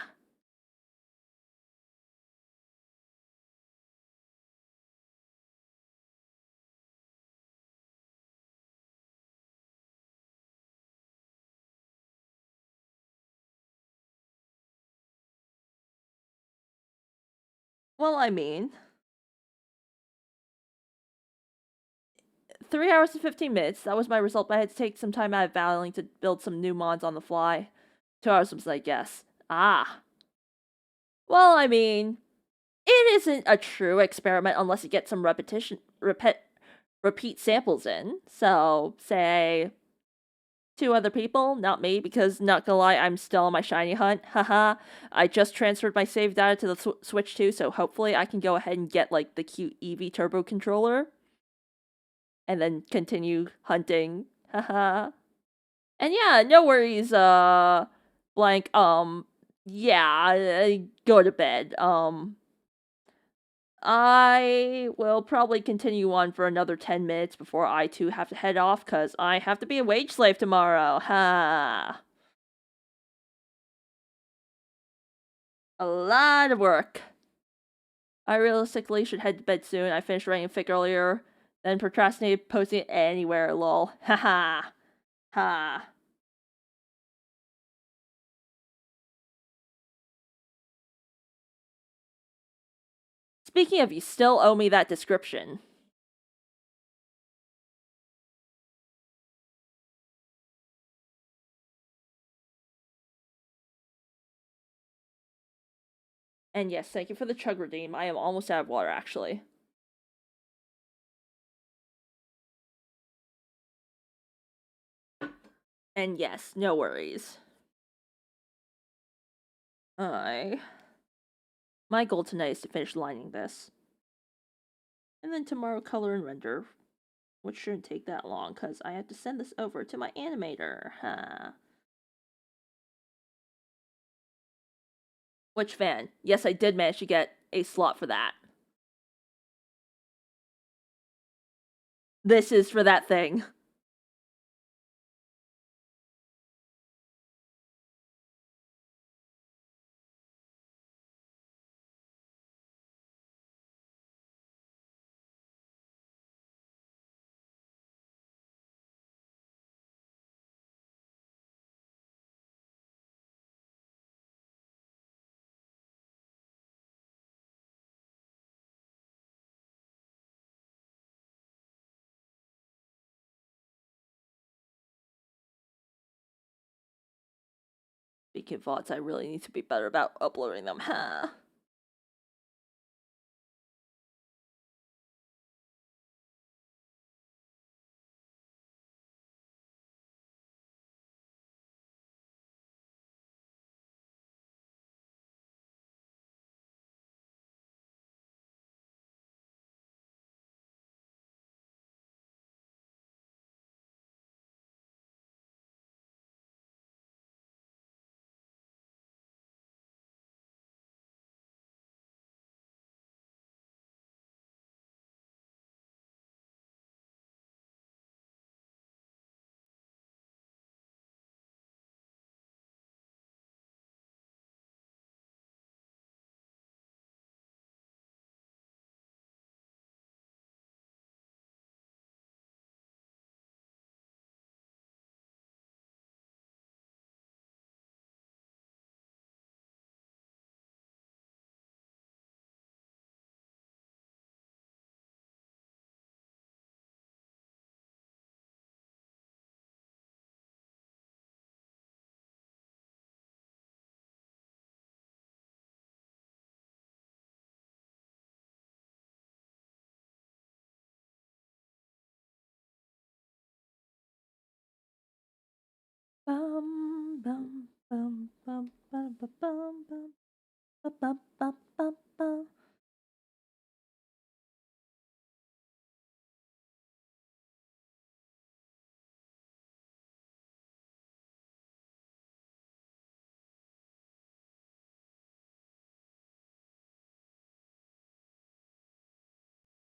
Well, I mean, 3 hours and 15 minutes. That was my result, but I had to take some time out of battling to build some new mods on the fly. 2 hours was like, yes. Ah. Well, I mean, it isn't a true experiment unless you get some repeat samples in. So, say 2 other people, not me, because not gonna lie, I'm still on my shiny hunt. Haha. I just transferred my save data to the Switch too, so hopefully I can go ahead and get like the cute Eevee Turbo controller and then continue hunting. Haha. And yeah, no worries, blank, yeah, go to bed. I will probably continue on for another 10 minutes before I too have to head off, cause I have to be a wage slave tomorrow. Ha. A lot of work. I realistically should head to bed soon. I finished writing a fic earlier, then procrastinated posting it anywhere, lol. Haha. Ha. Speaking of, you still owe me that description. And yes, thank you for the chug redeem. I am almost out of water, actually. And yes, no worries. I. My goal tonight is to finish lining this. And then tomorrow, color and render. Which shouldn't take that long, because I have to send this over to my animator. Huh. Which fan? Yes, I did manage to get a slot for that. This is for that thing. Speaking of VODs, I really need to be better about uploading them, huh? Bum bum bum bum bum bum bum bum bum bum bum bum.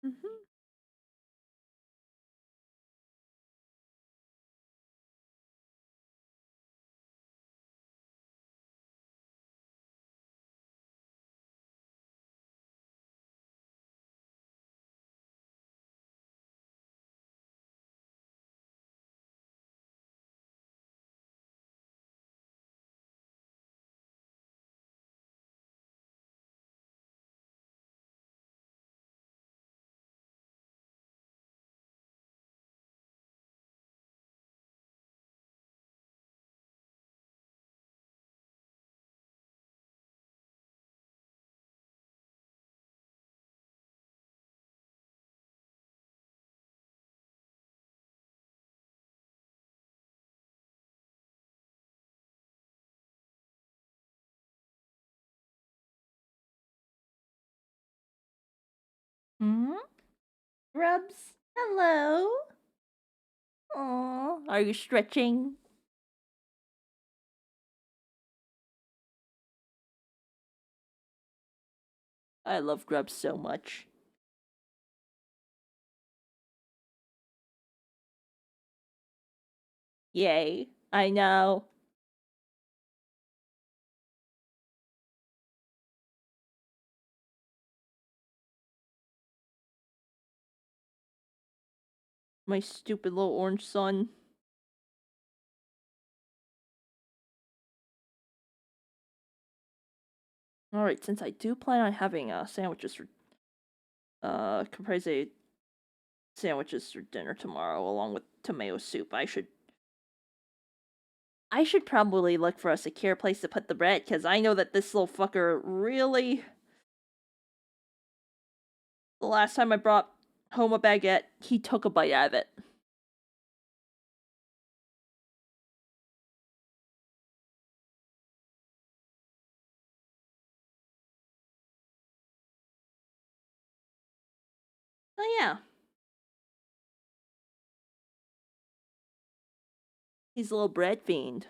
Mhm. Hmm? Rubs, hello. Aww, are you stretching? I love Grubs so much. Yay, I know. My stupid little orange son. Alright, since I do plan on having sandwiches for caprese sandwiches for dinner tomorrow along with tomato soup, I should probably look for a secure place to put the bread, because I know that this little fucker really, the last time I brought home a baguette, he took a bite out of it. Oh yeah, he's a little bread fiend.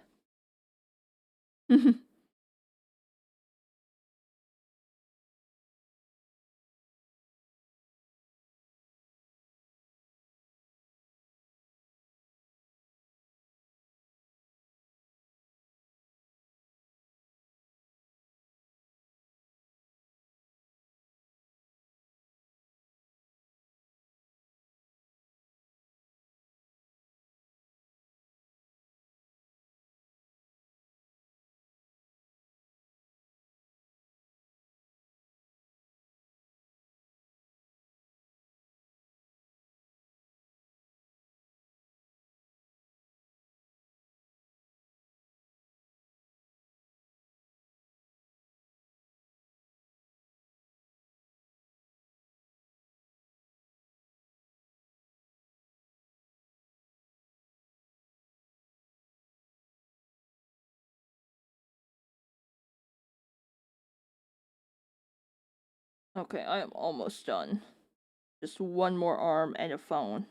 Okay, I am almost done. Just one more arm and a phone.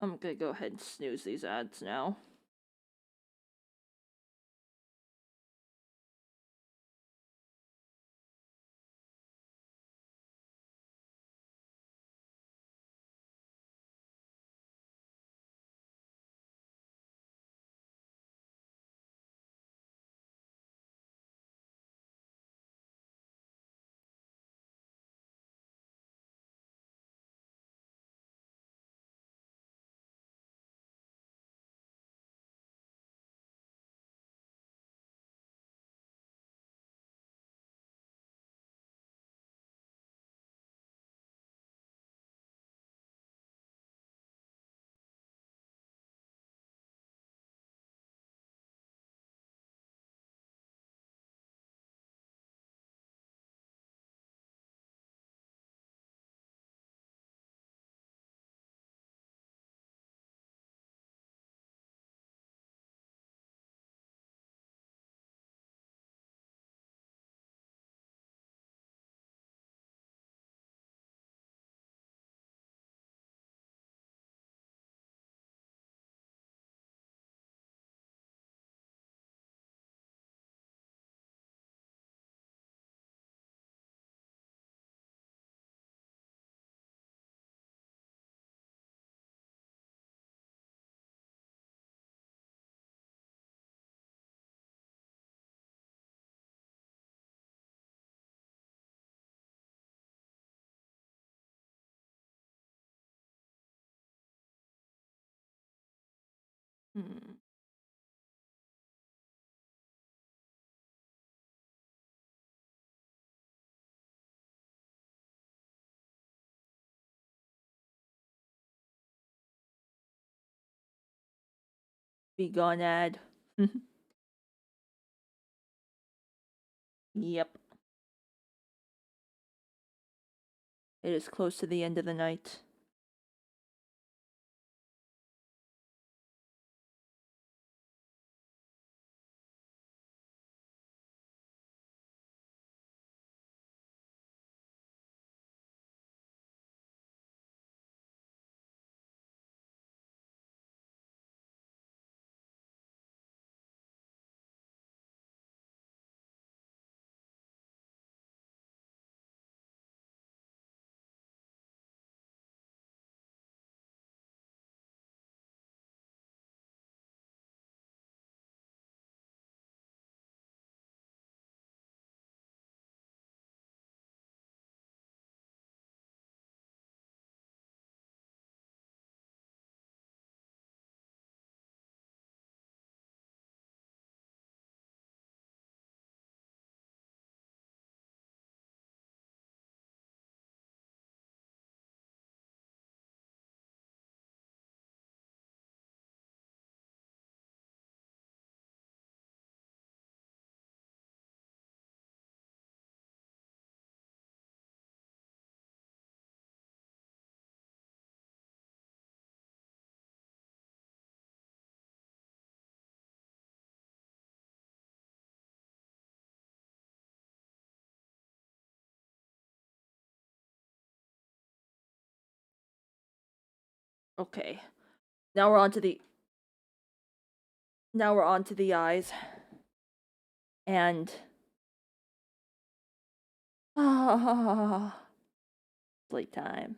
I'm gonna go ahead and snooze these ads now. Hmm. Be gone, ad. Yep. It is close to the end of the night. Okay. Now we're on to the eyes. And ah, sleep time.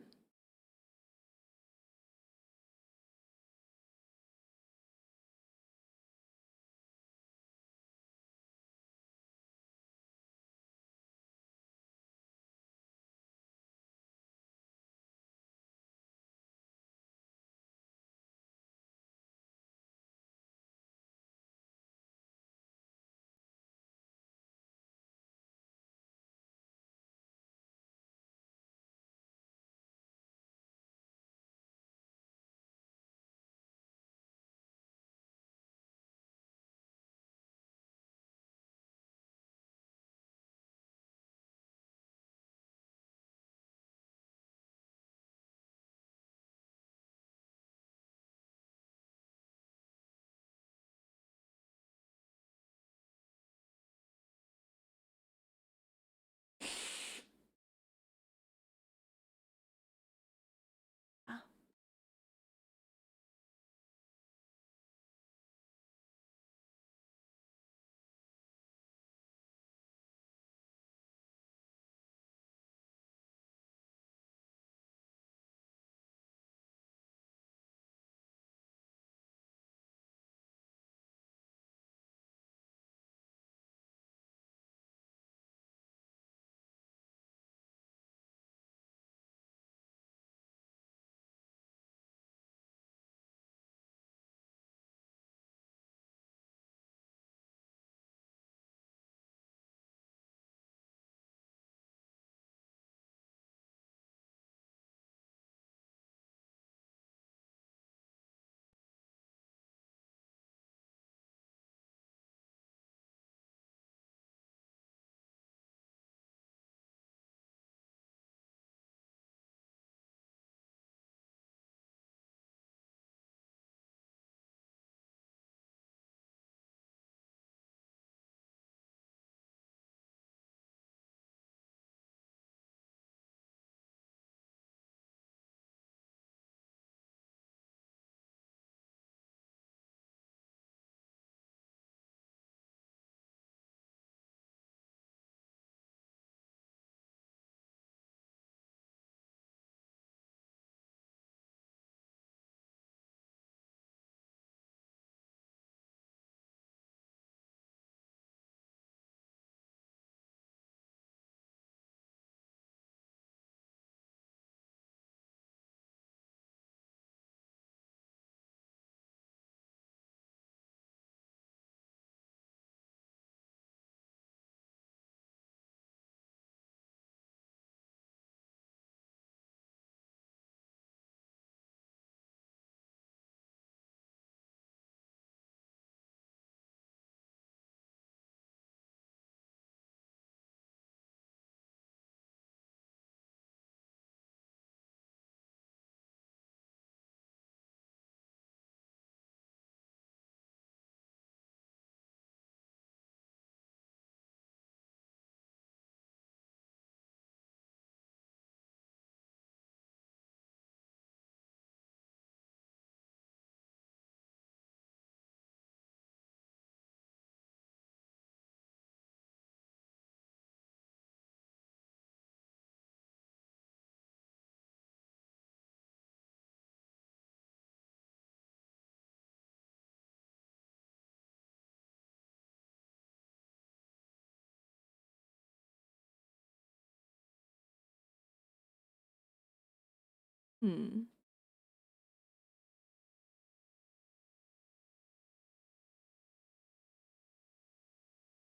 Hmm.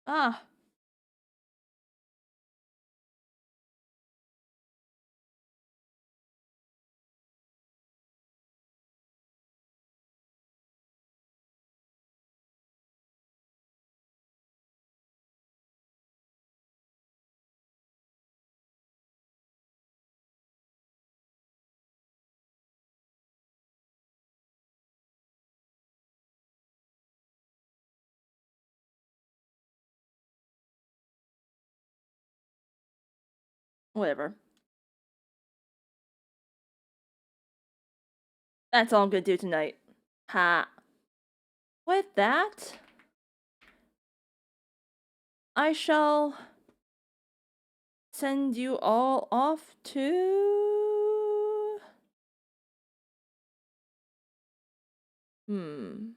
Ah, whatever. That's all I'm gonna do tonight. Ha. With that, I shall send you all off to. Hmm.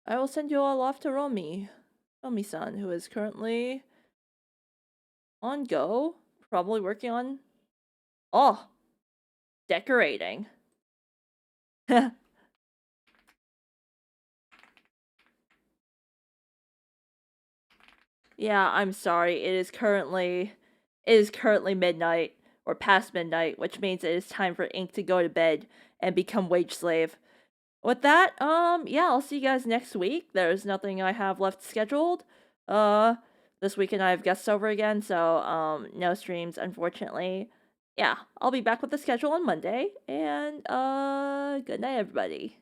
I will send you all off to Romi-san, who is currently on Go, probably working on. Oh, decorating. Yeah, I'm sorry. It is currently midnight or past midnight, which means it is time for Ink to go to bed and become wage slave. With that, yeah, I'll see you guys next week. There's nothing I have left scheduled. Uh this weekend I have guests over again, so no streams unfortunately. Yeah, I'll be back with the schedule on Monday and good night everybody.